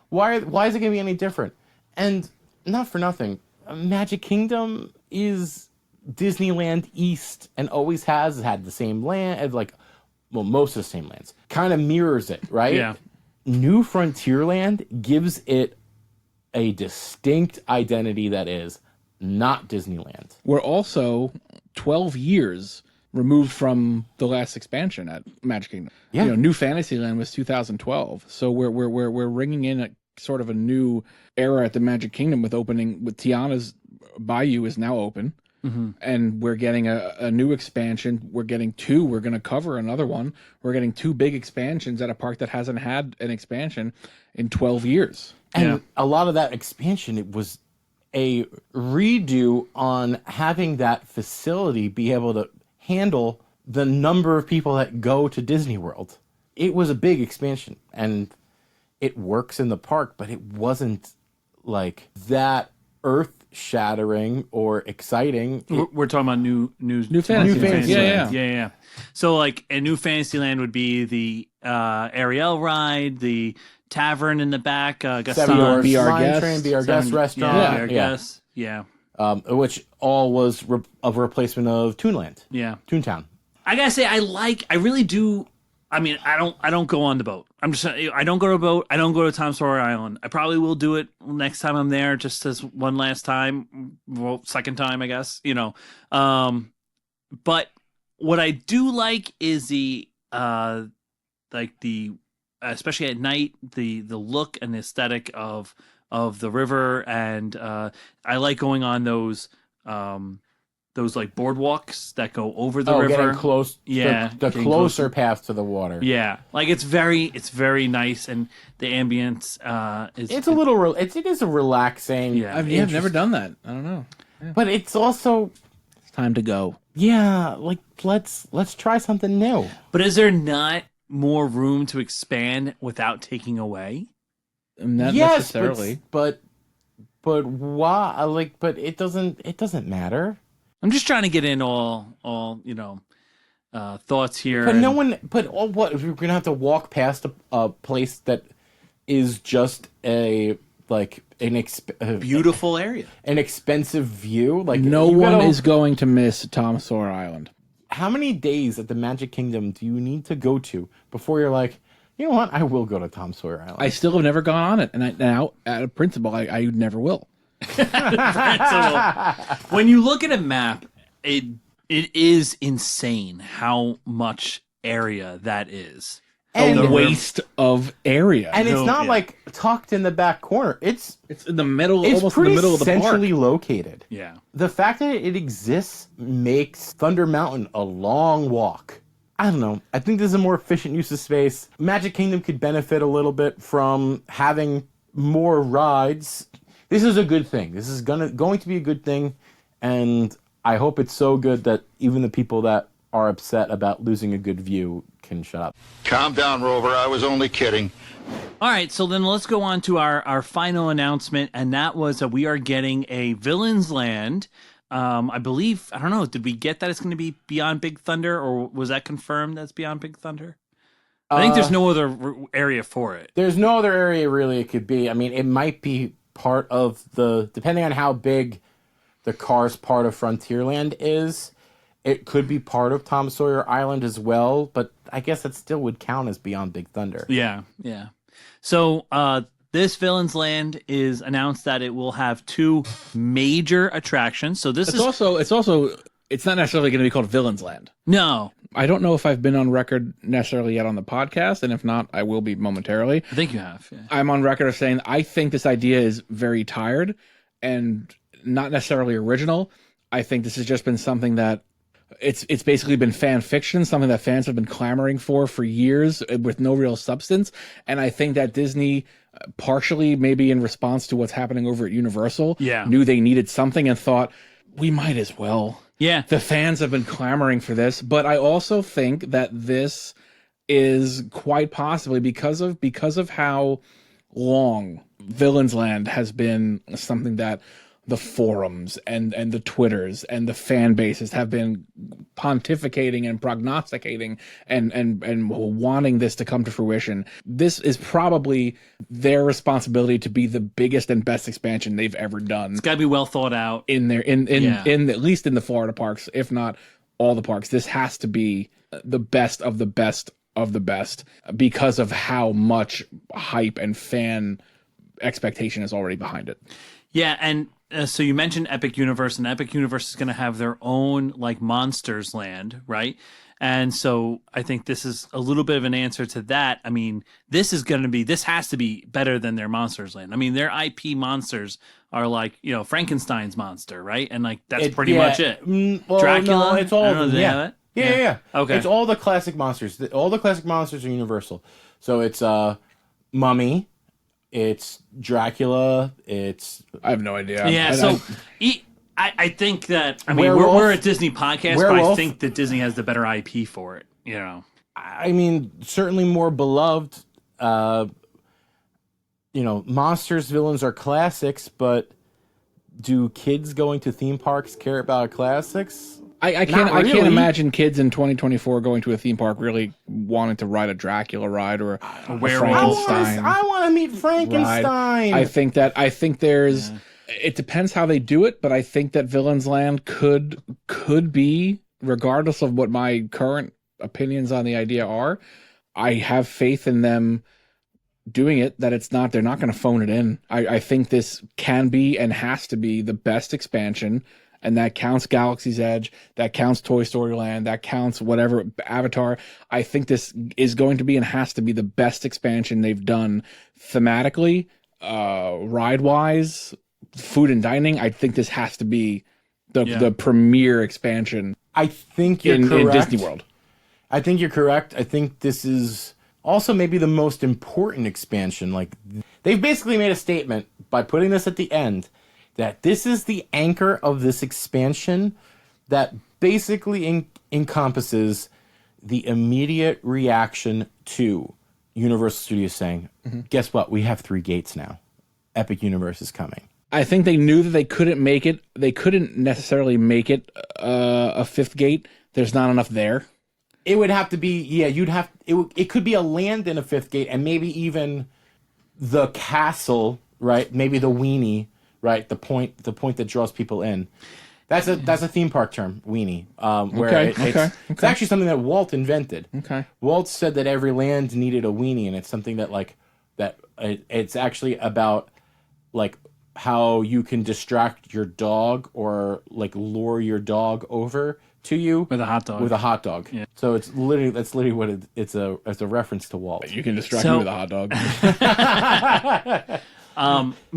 Why is it going to be any different? And not for nothing, Magic Kingdom is Disneyland East and always has had the same land, most of the same lands. Kind of mirrors it, right? Yeah. New Frontierland gives it a distinct identity that is not Disneyland. We're also 12 years removed from the last expansion at Magic Kingdom. Yeah. New Fantasyland was 2012. So we're ringing in a sort of a new era at the Magic Kingdom with Tiana's Bayou is now open. Mm-hmm. And we're getting a new expansion. We're getting two. We're going to cover another one. We're getting two big expansions at a park that hasn't had an expansion in 12 years. And a lot of that expansion, it was a redo on having that facility be able to handle the number of people that go to Disney World. It was a big expansion, and it works in the park, but it wasn't like that earth-shattering or exciting. We're talking about new Fantasyland. Yeah. So like a New Fantasyland would be the Ariel ride, the tavern in the back, Gaston, Be Our Guest, Be Our Guest restaurant. Yeah, Be Our Guest. Yeah. Which all was a replacement of Toonland. Yeah. Toontown. I gotta say, I really do. I mean, I don't go on the boat. I don't go to a boat. I don't go to Tom Sawyer Island. I probably will do it next time I'm there, just as one last time. Well, second time, I guess, but what I do like is especially at night, the look and the aesthetic of the river. And, I like going on those like boardwalks that go over the river. Getting close. Yeah. The closer path to the water. Yeah. Like it's very nice. And the ambience, it is a relaxing. Yeah. I've never done that. I don't know. Yeah. But it's also, it's time to go. Yeah. Like let's try something new. But is there not more room to expand without taking away? Not necessarily. But why? Like, but it doesn't matter. I'm just trying to get in all thoughts here. But what if we're gonna have to walk past a place that is just a beautiful area, an expensive view? Like no one is going to miss Tom Sawyer Island. How many days at the Magic Kingdom do you need to go to before you're like, you know what, I will go to Tom Sawyer Island? I still have never gone on it, and now out of principle, I never will. When you look at a map, it is insane how much area that is. And the waste of area. And it's not like tucked in the back corner. It's in the middle, it's almost in the middle of the park. Centrally located. Yeah. The fact that it exists makes Thunder Mountain a long walk. I don't know. I think this is a more efficient use of space. Magic Kingdom could benefit a little bit from having more rides. This is a good thing. This is going to be a good thing, and I hope it's so good that even the people that are upset about losing a good view can shut up. Calm down, Rover. I was only kidding. All right, so then let's go on to our final announcement, and that was that we are getting a Villains Land. I believe, I don't know, did we get that it's going to be Beyond Big Thunder, or was that confirmed that's Beyond Big Thunder? I think there's no other area for it. There's no other area really it could be. I mean, it might be part of depending on how big the Cars part of Frontierland is, it could be part of Tom Sawyer Island as well, but I guess that still would count as Beyond Big Thunder. Yeah. So this Villains Land is announced that it will have 2 major attractions. So it's not necessarily going to be called Villains Land. No. I don't know if I've been on record necessarily yet on the podcast, and if not, I will be momentarily. I think you have. Yeah. I'm on record of saying I think this idea is very tired and not necessarily original. I think this has just been something that it's basically been fan fiction, something that fans have been clamoring for years with no real substance. And I think that Disney, partially maybe in response to what's happening over at Universal, knew they needed something and thought, we might as well. Yeah. The fans have been clamoring for this, but I also think that this is quite possibly because of how long Villains Land has been something that the forums and the Twitters and the fan bases have been pontificating and prognosticating and wanting this to come to fruition. This is probably their responsibility to be the biggest and best expansion they've ever done. It's got to be well thought out in at least in the Florida parks, if not all the parks. This has to be the best of the best of the best because of how much hype and fan expectation is already behind it. Yeah, and so you mentioned Epic Universe, and Epic Universe is going to have their own like Monsters Land, right? And so I think this is a little bit of an answer to that. I mean, this has to be better than their Monsters Land. I mean, their IP monsters are like, Frankenstein's monster, right? And like that's pretty much it. Well, Dracula, no, it's all of them. Yeah. Okay. It's all the classic monsters. All the classic monsters are Universal. So it's Mummy. It's Dracula. I have no idea. Yeah, I think that we're a Disney podcast, but I think that Disney has the better IP for it. I mean, certainly more beloved. Monsters, villains are classics, but do kids going to theme parks care about classics? I can't imagine kids in 2024 going to a theme park really wanting to ride a Dracula ride or a Frankenstein. I want to meet Frankenstein. Ride. I think there's. Yeah. It depends how they do it, but I think that Villains Land could be regardless of what my current opinions on the idea are, I have faith in them doing it, that they're not going to phone it in. I think this can be and has to be the best expansion, and that counts Galaxy's Edge, that counts Toy Story Land, that counts whatever, Avatar. I think this is going to be and has to be the best expansion they've done thematically, ride-wise, food and dining. I think this has to be the premier expansion. I think you're correct. In Disney World. I think you're correct. I think this is also maybe the most important expansion. Like, they've basically made a statement by putting this at the end that this is the anchor of this expansion that basically encompasses the immediate reaction to Universal Studios saying, guess what? We have 3 gates now. Epic Universe is coming. I think they knew that they couldn't make it. They couldn't necessarily make it a 5th gate. There's not enough there. It would have to be, it could be a land in a 5th gate, and maybe even the castle, right? Maybe the weenie, right? The point that draws people in. That's a theme park term, weenie. It's actually something that Walt invented. Okay. Walt said that every land needed a weenie, and it's something that it's actually about like how you can distract your dog or like lure your dog over to you with a hot dog. Yeah. So that's literally what it's a reference to Walt. You can distract me with a hot dog.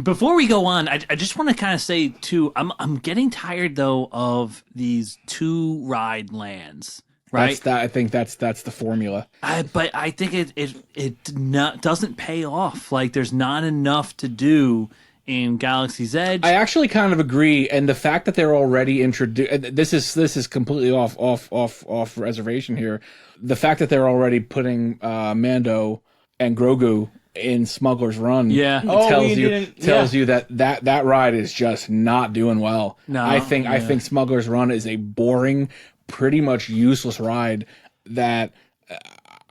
Before we go on, I just want to kind of say too, I'm getting tired though of these 2 ride lands. Right. I think that's the formula. But I think it doesn't pay off. Like, there's not enough to do in Galaxy's Edge. I actually kind of agree, and the fact that they're already introduced, this is completely off reservation here. The fact that they're already putting Mando and Grogu in Smuggler's Run, tells you that ride is just not doing well. No, I think Smuggler's Run is a boring, pretty much useless ride that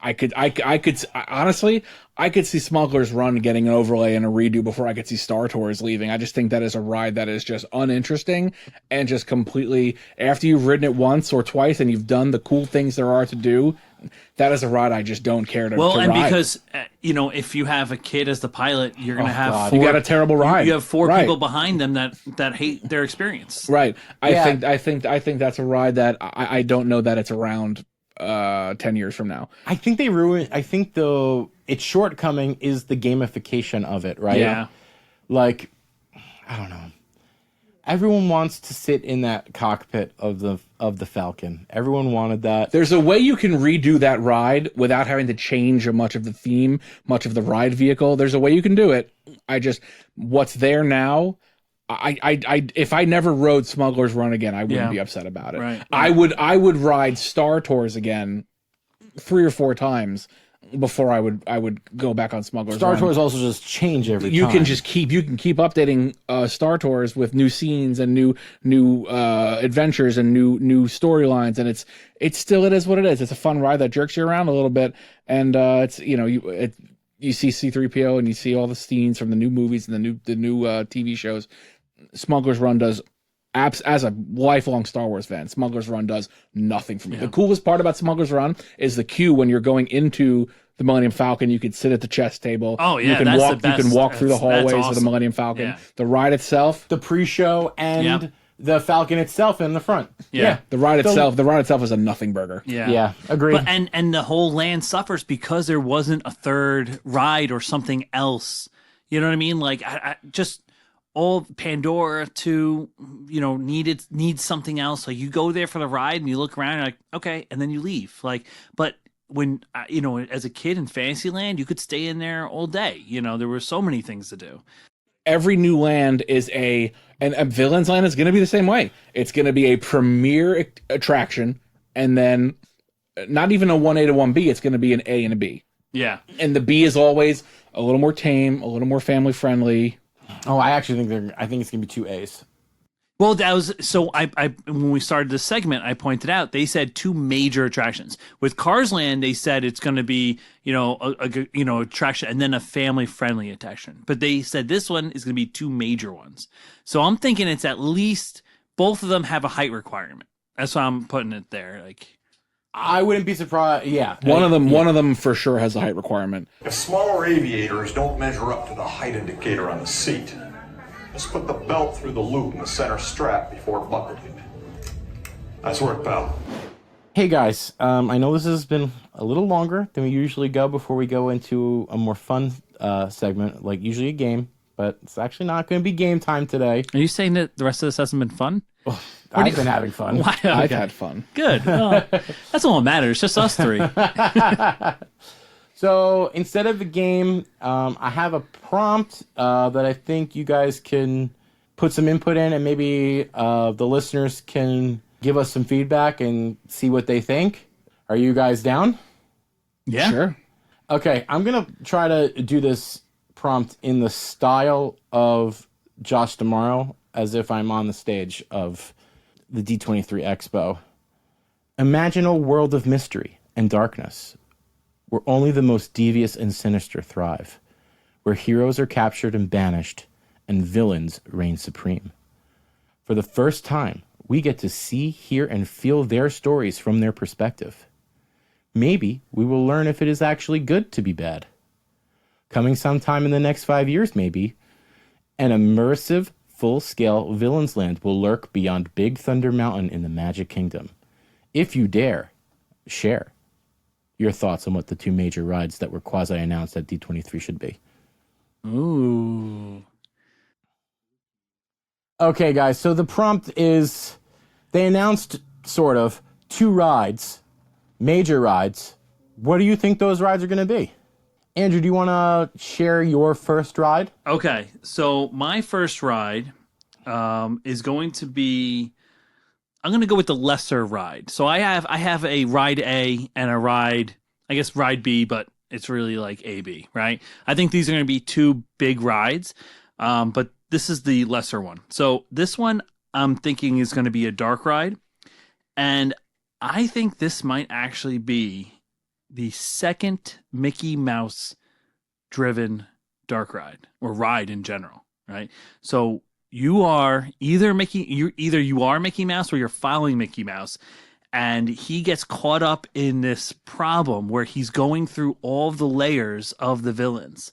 I could honestly, I could see Smuggler's Run getting an overlay and a redo before I could see Star Tours leaving. I just think that is a ride that is just uninteresting and just completely, after you've ridden it once or twice and you've done the cool things there are to do, that is a ride I just don't care to ride. Because, if you have a kid as the pilot, you're going to have you got a terrible ride. You have 4 people behind them that hate their experience. Right. I think that's a ride that I don't know that it's around 10 years from now. I think its shortcoming is the gamification of it, right? Yeah. Like, I don't know. Everyone wants to sit in that cockpit of the Falcon. Everyone wanted that. There's a way you can redo that ride without having to change much of the theme, much of the ride vehicle. There's a way you can do it. What's there now, if I never rode Smuggler's Run again, I wouldn't be upset about it. Right. I would ride Star Tours again 3 or 4 times before I would go back on Smuggler's Run. Star Tours also just change every time. You can keep updating Star Tours with new scenes and new adventures and new storylines, and it is what it is. It's a fun ride that jerks you around a little bit, and you see C-3PO and you see all the scenes from the new movies and the new TV shows. Smuggler's Run does, as a lifelong Star Wars fan, Smuggler's Run does nothing for me. Yeah. The coolest part about Smuggler's Run is the queue when you're going into the Millennium Falcon. You could sit at the chess table. Oh yeah, you can walk through the hallways of the Millennium Falcon. Yeah. The ride itself, the pre-show, and the Falcon itself in the front. Yeah. The ride itself is a nothing burger. Yeah, agreed. But, and the whole land suffers because there wasn't a 3rd ride or something else. You know what I mean? Like, I just all Pandora to needs something else. Like, you go there for the ride and you look around and you're like, okay, and then you leave. Like, but when as a kid in Fantasyland, you could stay in there all day. There were so many things to do. Every new land is and Villain's Land is going to be the same way. It's going to be a premier attraction, and then not even a 1A to 1B. It's going to be an A and a B. Yeah. And the B is always a little more tame, a little more family friendly. Oh, I actually think it's going to be 2 A's. Well, that was so. I when we started this segment, I pointed out they said 2 major attractions. With Cars Land, they said it's going to be a attraction and then a family friendly attraction. But they said this one is going to be 2 major ones. So I'm thinking it's at least both of them have a height requirement. That's why I'm putting it there. Like, I wouldn't be surprised. Yeah, One of them for sure has a height requirement. If smaller aviators don't measure up to the height indicator on the seat, just put the belt through the loop in the center strap before buckling. Nice work, pal. Hey guys, I know this has been a little longer than we usually go before we go into a more fun segment, like usually a game, but it's actually not going to be game time today. are you saying that the rest of this hasn't been fun? I've been having fun. Why? Okay. I've had fun. Good. Well, that's all that matters. Just us three. So instead of the game, I have a prompt that I think you guys can put some input in, and maybe the listeners can give us some feedback and see what they think. Are you guys down? Yeah. Sure. Okay, I'm going to try to do this prompt in the style of Josh Tomorrow, as if I'm on the stage of the D23 Expo. Imagine a world of mystery and darkness, where only the most devious and sinister thrive, where heroes are captured and banished, and villains reign supreme. For the first time, we get to see, hear, and feel their stories from their perspective. Maybe we will learn if it is actually good to be bad. Coming sometime in the next 5 years, maybe, an immersive, full-scale Villains Land will lurk beyond Big Thunder Mountain in the Magic Kingdom. If you dare, share your thoughts on what the two major rides that were quasi-announced at D23 should be. Ooh. Okay, guys, so the prompt is, they announced, sort of, 2 rides, major rides. What do you think those rides are going to be? Andrew, do you want to share your first ride? Okay, so my first ride is going to be. I'm going to go with the lesser ride. So I have a ride A and a ride, I guess ride B, but it's really like AB, right? I think these are going to be 2 big rides, but this is the lesser one. So this one I'm thinking is going to be a dark ride, and I think this might actually be the second Mickey Mouse driven dark ride, or ride in general, right? So you are either you are Mickey Mouse or you're following Mickey Mouse, and he gets caught up in this problem where he's going through all the layers of the villains.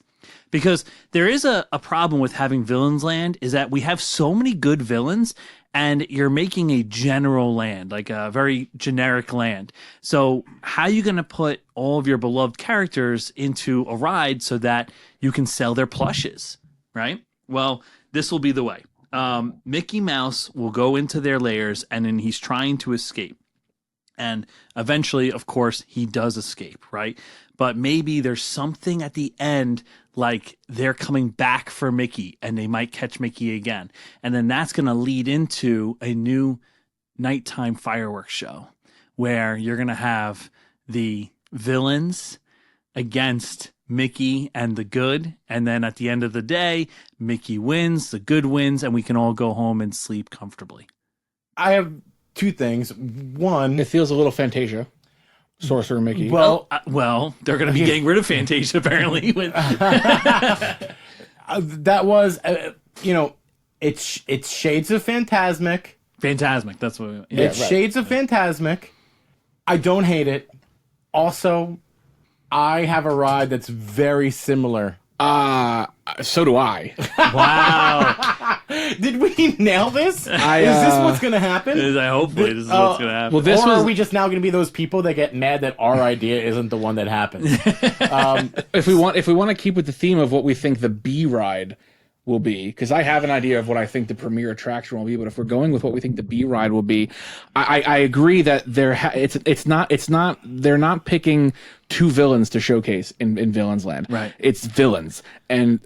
Because there is a problem with having Villains Land, is that we have so many good villains, and you're making a general land, like a very generic land. So how are you going to put all of your beloved characters into a ride so that you can sell their plushes, right? Well, this will be the way. Mickey Mouse will go into their layers, and then he's trying to escape. And eventually, of course, he does escape, right? But maybe there's something at the end, like they're coming back for Mickey and they might catch Mickey again. And then that's going to lead into a new nighttime fireworks show where you're going to have the villains against Mickey and the good. And then at the end of the day, Mickey wins, the good wins, and we can all go home and sleep comfortably. I have 2 things. One, It feels a little Fantasia. Sorcerer Mickey. well, They're going to be getting rid of Fantasia apparently. that was, it's shades of Phantasmic. Fantasmic. That's what. It's shades of Phantasmic. I don't hate it. Also, I have a ride that's very similar. So do I. Wow. Did we nail this? Is this what's going to happen? Hopefully this is what's going to happen. Well, this Or was. are we just now going to be those people that get mad that our idea isn't the one that happens? If we want to keep with the theme of what we think the B ride will be, because I have an idea of what I think the premier attraction will be, but if we're going with what we think the B ride will be, I agree that they're not picking 2 villains to showcase in Villains Land. Right. It's villains, and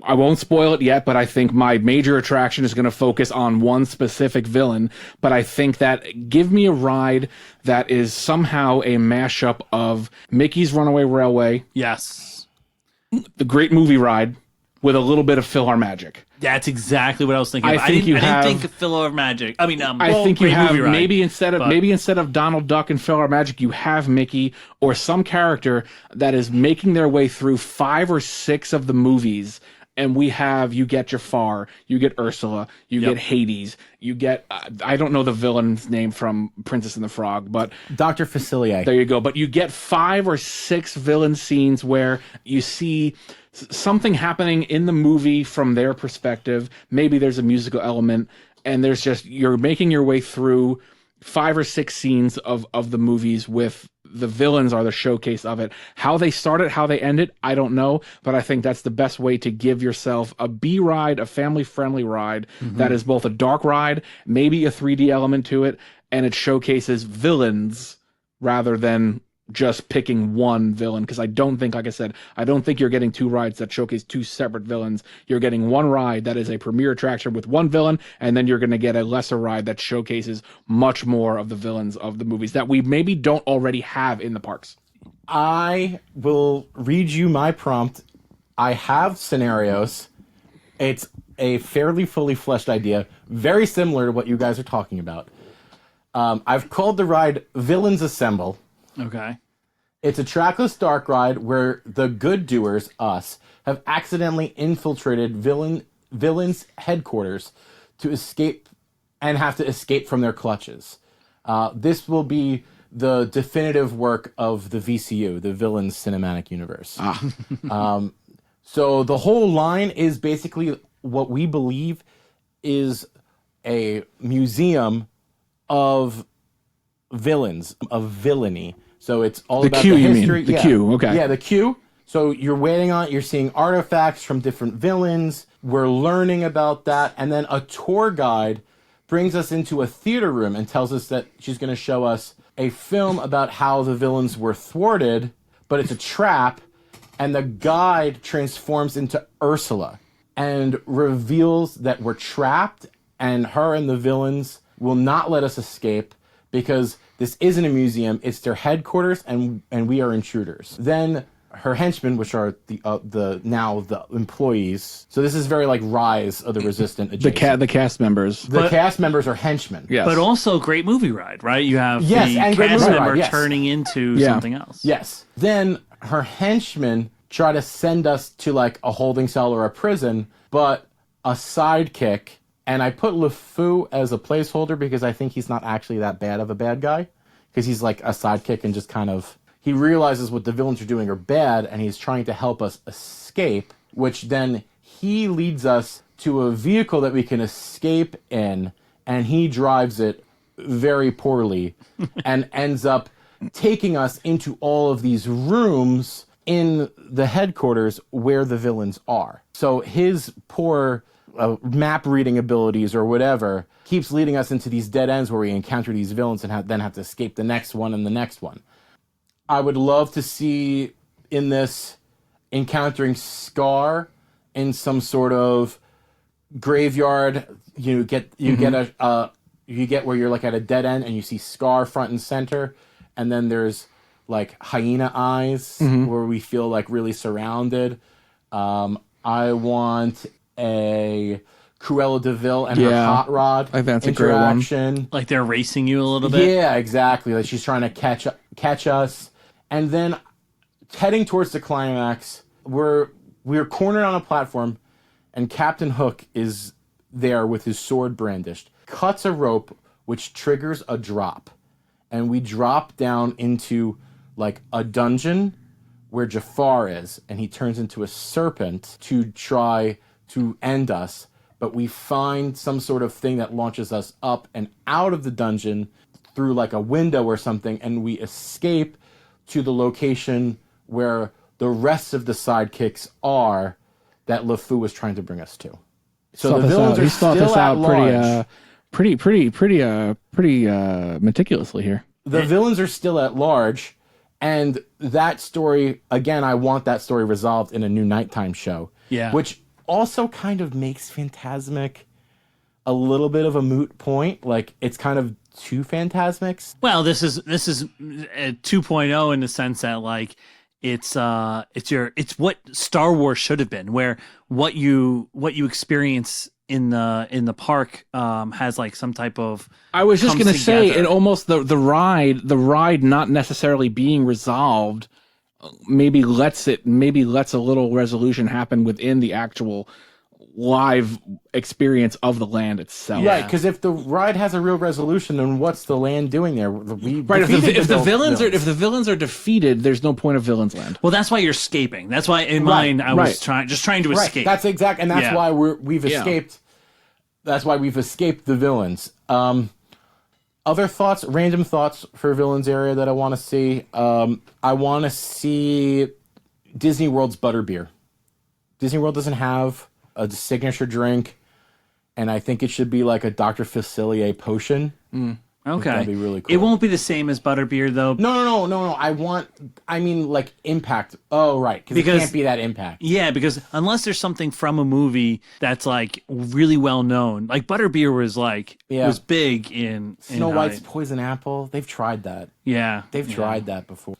I won't spoil it yet, but I think my major attraction is going to focus on one specific villain. But I think that give me a ride that is somehow a mashup of Mickey's Runaway Railway, Yes. the Great Movie Ride, with a little bit of PhilharMagic. That's exactly what I was thinking. I didn't think of PhilharMagic. I mean, I think you Great have Movie Ride, maybe instead of Donald Duck and PhilharMagic, you have Mickey or some character that is making their way through 5 or 6 of the movies And you get Jafar, you get Ursula, you get Hades, you get, I don't know the villain's name from Princess and the Frog, but Dr. Facilier. there you go. But you get 5 or 6 villain scenes where you see something happening in the movie from their perspective. Maybe there's a musical element, and you're making your way through 5 or 6 scenes of the movies with the villains are the showcase of it. How they start it, how they end it, I don't know, but I think that's the best way to give yourself a B ride, a family-friendly ride that is both a dark ride, maybe a 3D element to it, and it showcases villains rather than just picking one villain, because I don't think, like I said, I don't think you're getting 2 rides that showcase 2 separate villains. You're getting one ride that is a premier attraction with one villain, and then you're going to get a lesser ride that showcases much more of the villains of the movies that we maybe don't already have in the parks. I will read you my prompt. I have scenarios. It's a fairly fully fleshed idea, very similar to what you guys are talking about. I've called the ride Villains Assemble. Okay. It's a trackless dark ride where the good doers, us, have accidentally infiltrated villains' headquarters to escape and have to escape from their clutches. This will be the definitive work of the VCU, the Villains Cinematic Universe. So the whole line is basically what we believe is a museum of villains, of villainy. So it's all about the history. The queue, okay. Yeah, the queue. So you're waiting on it, you're seeing artifacts from different villains. We're learning about that. And then a tour guide brings us into a theater room and tells us that she's going to show us a film about how the villains were thwarted, but it's a trap. And the guide transforms into Ursula and reveals that we're trapped, and her and the villains will not let us escape because this isn't a museum, it's their headquarters, and we are intruders. Then her henchmen, which are the employees. So this is very like Rise of the Resistant. The cast members. The cast members are henchmen. Yes. But also great movie ride, right? You have Yes, the and great cast movie member ride, yes. turning into something else. Yes. Then her henchmen try to send us to like a holding cell or a prison, but a sidekick. And I put LeFou as a placeholder because I think he's not actually that bad of a bad guy. Because he's like a sidekick and just kind of... He realizes what the villains are doing are bad, and he's trying to help us escape, which then he leads us to a vehicle that we can escape in, and he drives it very poorly and ends up taking us into all of these rooms in the headquarters where the villains are. So his poor... map reading abilities or whatever keeps leading us into these dead ends where we encounter these villains and then have to escape the next one and the next one. I would love to see in this encountering Scar in some sort of graveyard. You get where you're like at a dead end and you see Scar front and center, and then there's like hyena eyes where we feel like really surrounded. I want a Cruella de Vil and her hot rod interaction. Like they're racing you a little bit. Yeah, exactly. Like she's trying to catch us, and then heading towards the climax, we're cornered on a platform, and Captain Hook is there with his sword brandished, cuts a rope which triggers a drop, and we drop down into like a dungeon where Jafar is, and he turns into a serpent to try to end us, but we find some sort of thing that launches us up and out of the dungeon through like a window or something, and we escape to the location where the rest of the sidekicks are that LeFou was trying to bring us to. So the villains are still at large. Pretty meticulously here. The villains are still at large, and that story, again, I want that story resolved in a new nighttime show. Yeah. Which also kind of makes Phantasmic a little bit of a moot point. Like, it's kind of too Phantasmics. Well, this is 2.0 in the sense that like it's what Star Wars should have been, where what you experience in the park has like some type of... I was just going to say, it almost the ride not necessarily being resolved maybe lets a little resolution happen within the actual live experience of the land itself. Right, because if the ride has a real resolution, then what's the land doing there? If the villains are defeated, there's no point of Villains Land. Well, that's why you're escaping. That's why in mine I was trying to escape. That's exact, and that's why we've escaped. That's why we've escaped the villains. Other thoughts, random thoughts for villains area that I want to see. I want to see Disney World's Butterbeer. Disney World doesn't have a signature drink, and I think it should be like a Dr. Facilier potion. Okay, that'd be really cool. It won't be the same as Butterbeer though. No. I mean, like Impact. Oh, right, because it can't be that Impact. Yeah, because unless there's something from a movie that's like really well known, like Butterbeer was big in Snow White's Poison Apple. They've tried that. Yeah, they've tried that before.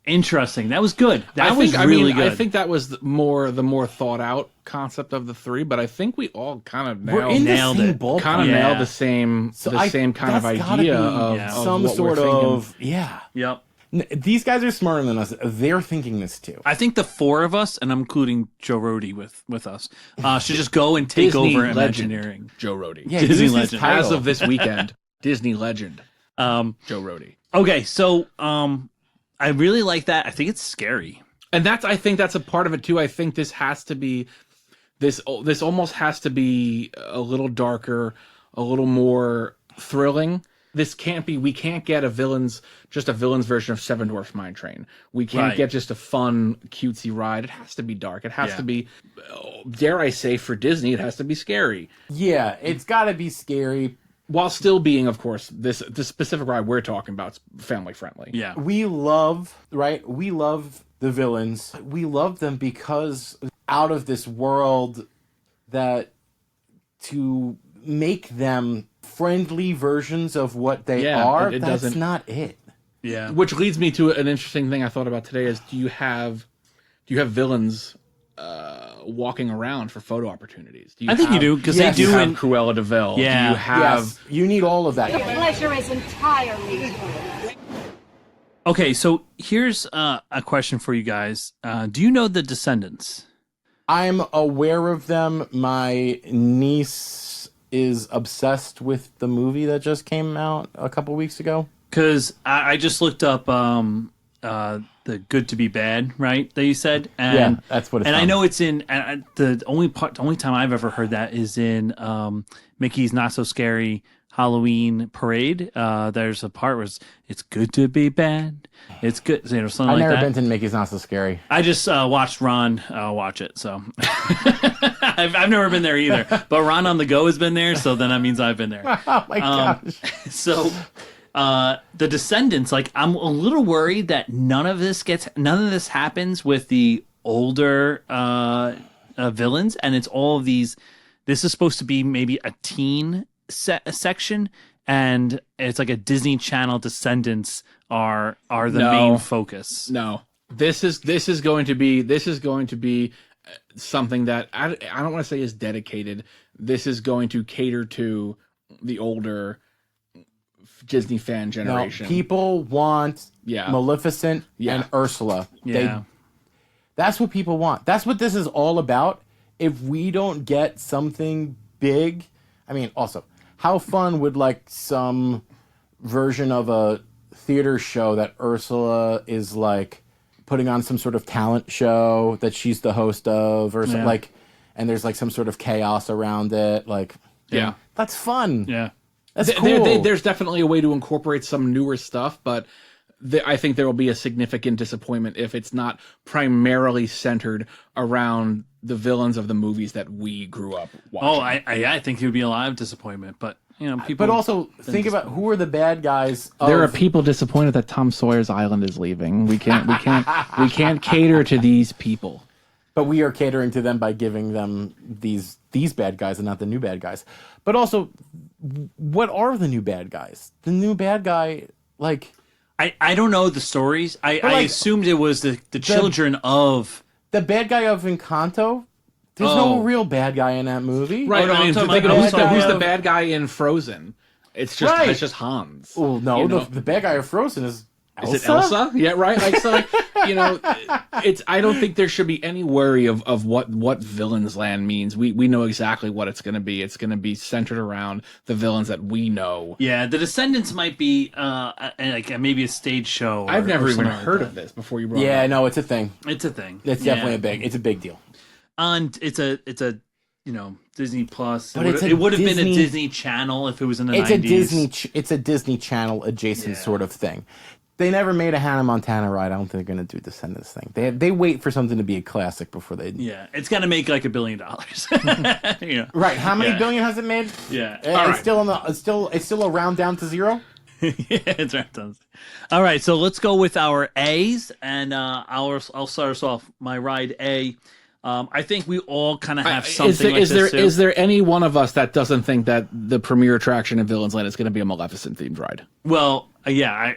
Interesting. That was good. That was really good. I think that was the more thought out concept of the three, but I think we all kind of nailed it. Nailed the same kind of idea of some what sort of Yep. These guys are smarter than us. They're thinking this too. I think the four of us, and I'm including Joe Rody with us, should just go and take Disney over legend, Imagineering. Joe Rody. Yeah, Disney legend. As of this weekend, Disney legend. Joe Rody. Okay, so I really like that. I think it's scary. And I think that's a part of it too. I think this has to be this almost has to be a little darker, a little more thrilling. This can't be, we can't get just a villain's version of Seven Dwarfs Mine Train. We can't get just a fun, cutesy ride. It has to be dark. It has to be, dare I say, for Disney, it has to be scary. Yeah, it's got to be scary. While still being, of course, this specific ride we're talking about is family friendly. Yeah. We love the villains. We love them because out of this world, that to make them friendly versions of what they are, that's not it. Yeah. Which leads me to an interesting thing I thought about today is do you have villains walking around for photo opportunities? I think you do, because they do in Cruella de Vil. Yeah. Do you have you need all of that. The pleasure is entirely Okay, so here's a question for you guys. Do you know the Descendants? I'm aware of them. My niece is obsessed with the movie that just came out a couple weeks ago. Because I just looked up the Good to Be Bad, right? That you said, and that's what it's. And from. I know it's in. And the only time I've ever heard that is in Mickey's Not So Scary Halloween Parade. There's a part where it's good to be bad. It's good, something I've like that. never been to Mickey's Not So Scary. I just watched Ron watch it, so I've never been there either. But Ron on the Go has been there, so then that means I've been there. Oh my gosh! So. The Descendants, like, I'm a little worried that none of this happens with the older villains, and it's all of these. This is supposed to be maybe a teen section, and it's like a Disney Channel Descendants are the main focus. No, this is going to be something that I don't want to say is dedicated. This is going to cater to the older Disney fan generation. No, people want Maleficent and Ursula. That's what people want. That's what this is all about. If we don't get something big, I mean, also, how fun would like some version of a theater show that Ursula is like putting on some sort of talent show that she's the host of, or something like, and there's like some sort of chaos around it, like, that's fun. Yeah. That's cool. There's definitely a way to incorporate some newer stuff, but I think there will be a significant disappointment if it's not primarily centered around the villains of the movies that we grew up watching. Oh, I think it would be a lot of disappointment, but people. But also think about who are the bad guys. There are people disappointed that Tom Sawyer's Island is leaving. We can't cater to these people. But we are catering to them by giving them these bad guys and not the new bad guys. But also, what are the new bad guys? The new bad guy, like... I don't know the stories. I assumed it was the children of... The bad guy of Encanto? There's no real bad guy in that movie. Right, no, who's the bad guy in Frozen? It's just Hans. Well, no, the bad guy of Frozen is Elsa? Is it Elsa? Yeah, right. you know, it's. I don't think there should be any worry of what Villains Land means. We know exactly what it's going to be. It's going to be centered around the villains that we know. Yeah, the Descendants might be like maybe a stage show. I've never even something like heard that. of this before you brought it Yeah, up. no, it's a thing. It's a thing. It's definitely it's a big deal. And it's a Disney Plus. But It would have been a Disney Channel if it was in the 90s. It's a Disney Channel adjacent sort of thing. They never made a Hannah Montana ride. I don't think they're going to do Descendants thing. They wait for something to be a classic before they. Yeah, it's got to make like $1 billion. Yeah. Right. How many billion has it made? Yeah. It's still a round down to zero. Yeah, it's right. All right, so let's go with our A's, and I'll start us off. My ride A. I think we all kind of have something like this too. Is there any one of us that doesn't think that the premier attraction in Villains Land is going to be a Maleficent themed ride? Well, yeah,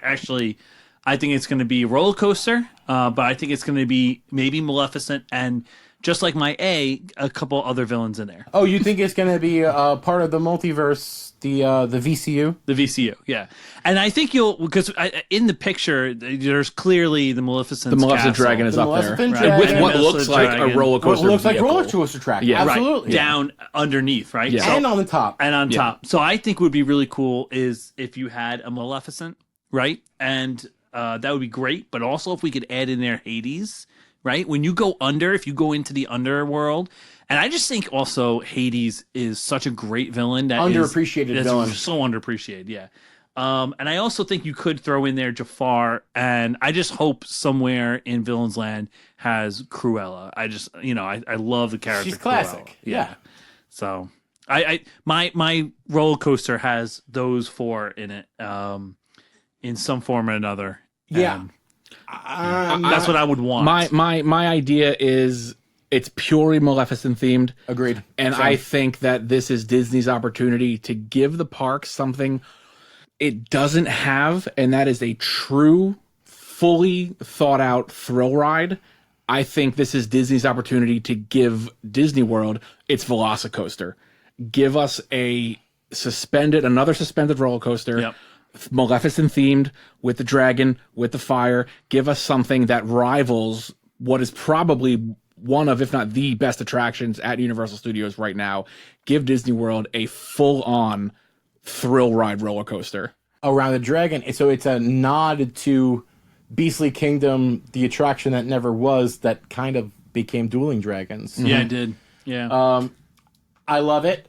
I think it's going to be a roller coaster, but I think it's going to be maybe Maleficent and just like my A, a couple other villains in there. Oh, you think it's going to be part of the multiverse, the VCU? The VCU, yeah. And I think because in the picture, there's clearly the Maleficent. The Maleficent castle. dragon is up there. Right. With And what the looks like dragon. a roller coaster. What looks like vehicle. roller coaster track. Yeah, absolutely. Right. Down underneath, right? Yeah. And on the top. And on top. So I think would be really cool is if you had a Maleficent, right? And that would be great. But also if we could add in there Hades, right? When you go under, if you go into the underworld, and I just think also Hades is such a great villain that Underappreciated villain. So underappreciated, yeah. And I also think you could throw in there Jafar, and I just hope somewhere in Villains Land has Cruella. I just, I love the character. She's classic. Cruella. Yeah. So my roller coaster has those four in it, in some form or another. Yeah. That's what I would want. My idea is it's purely Maleficent themed. Agreed. And I think that this is Disney's opportunity to give the park something it doesn't have, and that is a true, fully thought out thrill ride. I think this is Disney's opportunity to give Disney World its Velocicoaster. Give us another suspended roller coaster. Yep. Maleficent themed with the dragon, with the fire. Give us something that rivals what is probably one of, if not the best attractions at Universal Studios right now. Give Disney World a full-on thrill ride roller coaster. Around the dragon. So it's a nod to Beastly Kingdom, the attraction that never was, that kind of became Dueling Dragons. Yeah, I did. Yeah. I love it.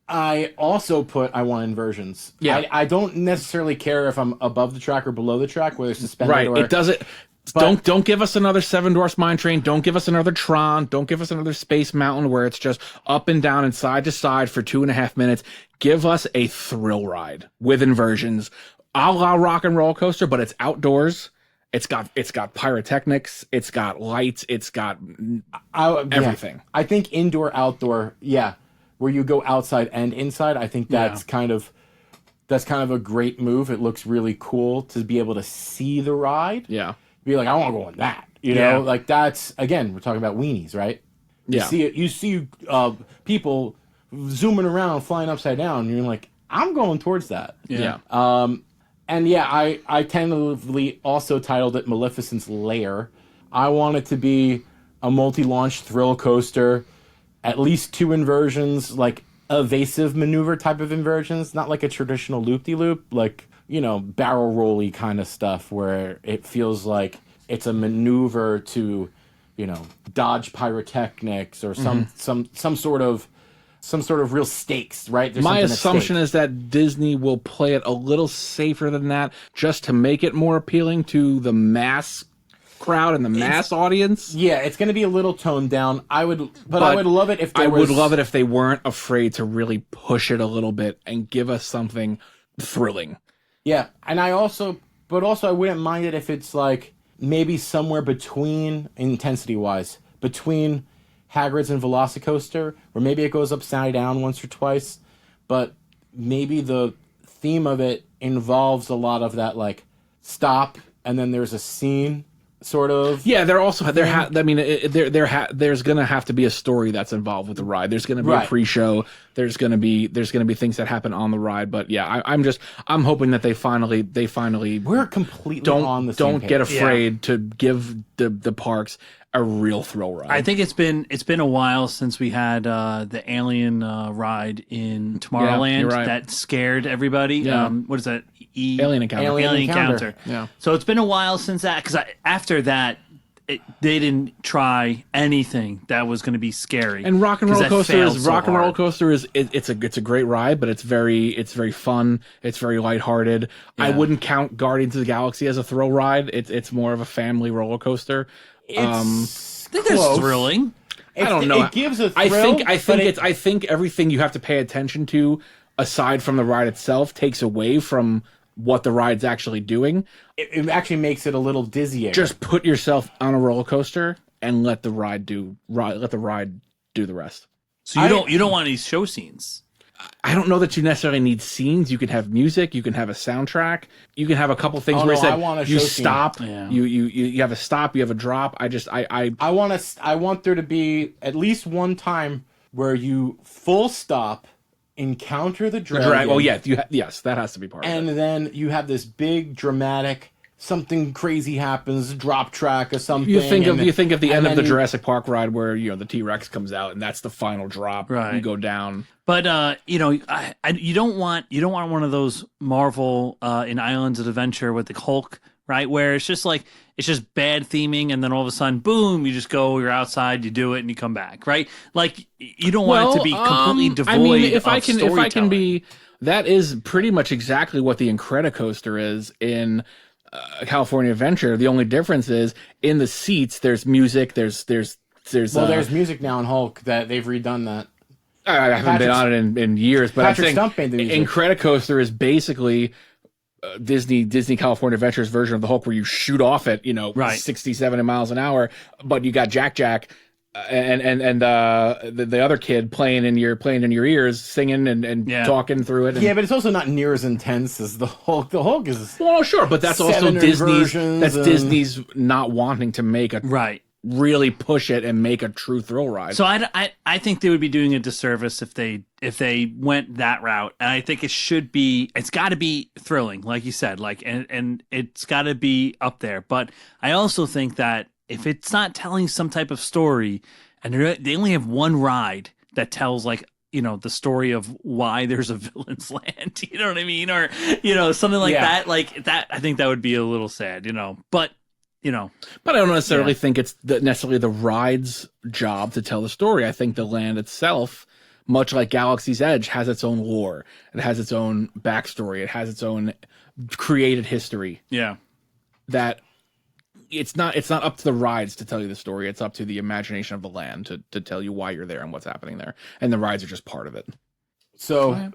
I also I want inversions. Yeah. I don't necessarily care if I'm above the track or below the track, whether it's suspended Right. or... It doesn't... Don't give us another Seven Dwarfs Mine Train. Don't give us another Tron. Don't give us another Space Mountain where it's just up and down and side to side for 2.5 minutes. Give us a thrill ride with inversions, a la Rock and Roller Coaster, but it's outdoors. It's got pyrotechnics. It's got lights. It's got everything. Yeah. I think indoor, outdoor, where you go outside and inside. I think that's kind of a great move. It looks really cool to be able to see the ride. Yeah. Be like, I want to go on that. You know, like that's, again, we're talking about weenies, right? You see it. You see people zooming around, flying upside down. And you're like, I'm going towards that. Yeah. I tentatively also titled it Maleficent's Lair. I want it to be a multi-launch thrill coaster, at least 2 inversions, like evasive maneuver type of inversions, not like a traditional loop-de-loop, like, barrel rolly kind of stuff where it feels like it's a maneuver to, dodge pyrotechnics or some sort of real stakes, right? There's My something at assumption stake. is that Disney will play it a little safer than that, just to make it more appealing to the mass crowd and the mass audience. Yeah, it's going to be a little toned down. I would love it if would love it if they weren't afraid to really push it a little bit and give us something thrilling. Yeah, and I wouldn't mind it if it's like maybe somewhere between, intensity-wise, between Hagrid's and Velocicoaster, or maybe it goes upside down once or twice, but maybe the theme of it involves a lot of that, like, stop, and then there's a scene sort of. Yeah, there's gonna have to be a story that's involved with the ride. There's gonna be a pre-show. There's gonna be things that happen on the ride. But yeah, I'm hoping that they finally We're completely on the same don't page. get afraid to give the parks a real thrill ride. I think it's been a while since we had the Alien ride in Tomorrowland you're right. that scared everybody. Yeah. What is that? Alien Encounter. Alien Encounter. Yeah. So it's been a while since that, because after that, they didn't try anything that was going to be scary. And Rock and 'cause Roller that Coaster failed is so Rock and Roller hard. Coaster is it's a great ride, but it's very fun. It's very lighthearted. I wouldn't count Guardians of the Galaxy as a thrill ride. It's more of a family roller coaster. I think that's thrilling. I don't know. It gives a thrill. I think everything you have to pay attention to, aside from the ride itself, takes away from what the ride's actually doing. It actually makes it a little dizzying. Just put yourself on a roller coaster and let the ride do the rest. So you don't want any show scenes. I don't know that you necessarily need scenes. You can have music. You can have a soundtrack. You can have a couple things where I want a you show stop. scene. Yeah. You have a stop. You have a drop. I want there to be at least one time where you full stop, encounter the dragon. Well, yeah, yes, that has to be part of it. And then you have this big dramatic, something crazy happens, drop track or something. You think of the end of the you- Jurassic Park ride where the T-Rex comes out and that's the final drop. Right. You go down. But you don't want one of those Marvel in Islands of Adventure with the Hulk, right? Where it's just bad theming, and then all of a sudden, boom! You just go, you're outside, you do it, and you come back, right? Like you don't want it to be completely devoid. I mean, if of I can storytelling. be, that is pretty much exactly what the Incredicoaster is in California Adventure. The only difference is in the seats, there's music. There's music now in Hulk that they've redone that. I haven't been on it in years, but Patrick I think Stump made the music. Incredicoaster is basically Disney California Adventures version of the Hulk, where you shoot off at 60, 70 miles an hour, but you got Jack and the other kid playing in your ears, singing and talking through it. Yeah, but it's also not near as intense as the Hulk. The Hulk is sure, but that's also Disney's not wanting to make a really push it and make a true thrill ride. So I think they would be doing a disservice if they went that route. And I think it's got to be thrilling, like you said, and it's got to be up there. But I also think that if it's not telling some type of story, and they only have one ride that tells the story of why there's a villain's land, you know what I mean, or something like that, I think that would be a little sad, but. But I don't necessarily think it's necessarily the ride's job to tell the story. I think the land itself, much like Galaxy's Edge, has its own lore. It has its own backstory. It has its own created history. Yeah. That it's not up to the rides to tell you the story. It's up to the imagination of the land to tell you why you're there and what's happening there. And the rides are just part of it. So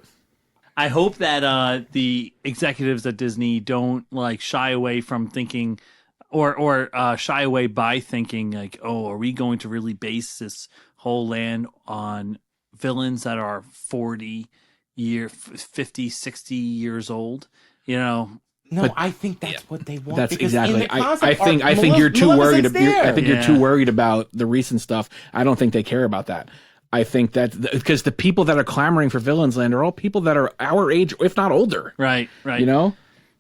I hope that the executives at Disney don't shy away from thinking or shy away by thinking are we going to really base this whole land on villains that are 50, 60 years old? No, but I think that's what they want. That's because exactly. I think you're too worried. I think you're too worried about the recent stuff. I don't think they care about that. I think that because the people that are clamoring for Villains Land are all people that are our age, if not older. Right.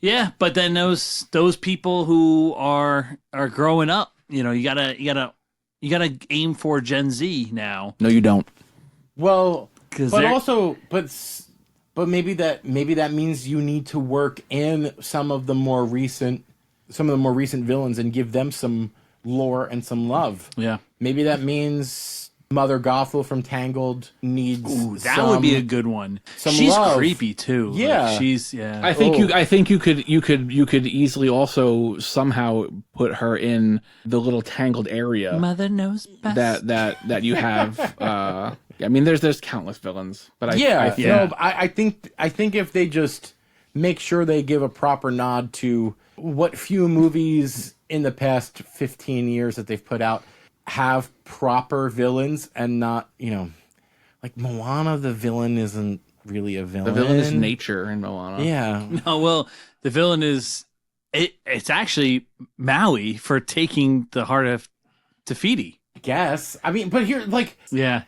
Yeah, but then those people who are growing up, you gotta aim for Gen Z now. No, you don't. Well, but maybe that means you need to work in some of the more recent villains and give them some lore and some love. Yeah, maybe that means Mother Gothel from Tangled needs. Ooh, that would be a good one. She's love. creepy too. Yeah, I think you could easily also somehow put her in the little Tangled area. Mother knows best. That you have. I mean, there's countless villains, but I think if they just make sure they give a proper nod to what few movies in the past 15 years that they've put out have proper villains and not, like Moana, the villain isn't really a villain. The villain is nature in Moana. Yeah. No, well, the villain is it's actually Maui for taking the heart of Te Fiti. Guess. I mean, but here, like, Yeah.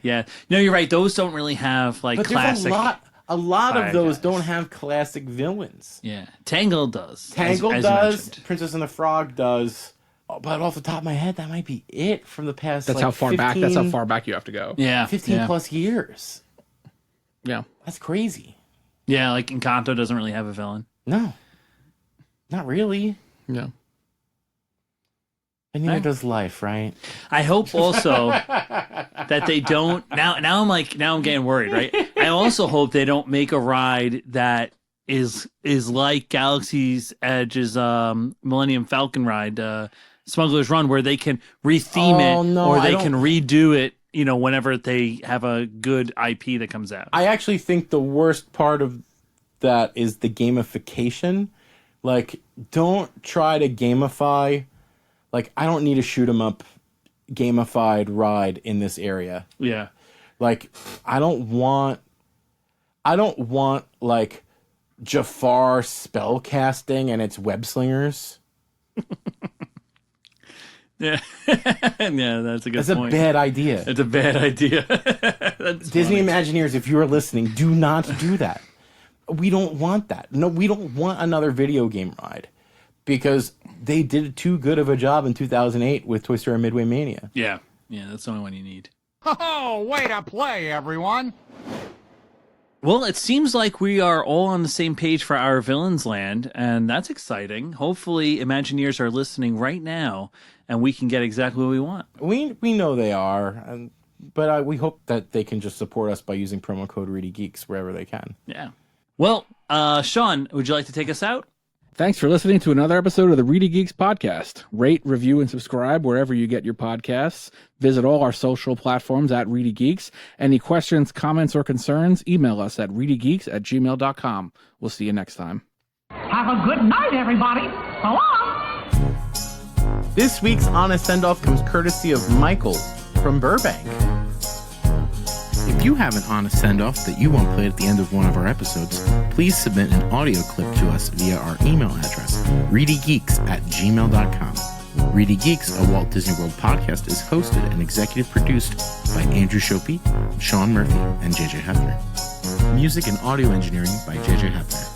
No, you're right. Those don't really have like but classic. there's a lot of those guys. don't have classic villains. Yeah, Tangled does. Tangled as you does. mentioned. Princess and the Frog does. Oh, but off the top of my head, that might be it from the past. That's like, how far 15, back. That's how far back you have to go. Yeah, 15 plus years. Yeah. That's crazy. Yeah, like Encanto doesn't really have a villain. No, not really. Yeah. And neither does life, right? I hope also that they don't. Now I'm getting worried, right? I also hope they don't make a ride that is like Galaxy's Edge's Millennium Falcon ride, Smuggler's Run, where they can retheme it or they can redo it. You know, whenever they have a good IP that comes out. I actually think the worst part of that is the gamification. Like, don't try to gamify. Like, I don't need a shoot 'em up gamified ride in this area. Yeah. Like, I don't want like Jafar spell casting and its web slingers. Yeah. Yeah, that's a good That's point. a bad idea. It's a bad idea. Disney Imagineers, if you are listening, do not do that. We don't want that. No, we don't want another video game ride because they did too good of a job in 2008 with Toy Story Midway Mania. Yeah. Yeah, that's the only one you need. Oh, way to play, everyone. Well, it seems like we are all on the same page for our Villains Land, and that's exciting. Hopefully, Imagineers are listening right now, and we can get exactly what we want. We know they are, but we hope that they can just support us by using promo code ReedyGeeks wherever they can. Yeah. Well, Sean, would you like to take us out? Thanks for listening to another episode of the ReedyGeeks podcast. Rate, review, and subscribe wherever you get your podcasts. Visit all our social platforms at ReedyGeeks. Any questions, comments, or concerns, email us at reedygeeks@gmail.com. We'll see you next time. Have a good night, everybody. So long. This week's Honest Send-Off comes courtesy of Michael from Burbank. If you have an honest send-off that you want played at the end of one of our episodes, please submit an audio clip to us via our email address, reedygeeks@gmail.com. ReedyGeeks, a Walt Disney World podcast, is hosted and executive produced by Andrew Shopee, Sean Murphy, and JJ Hefner. Music and audio engineering by JJ Hefner.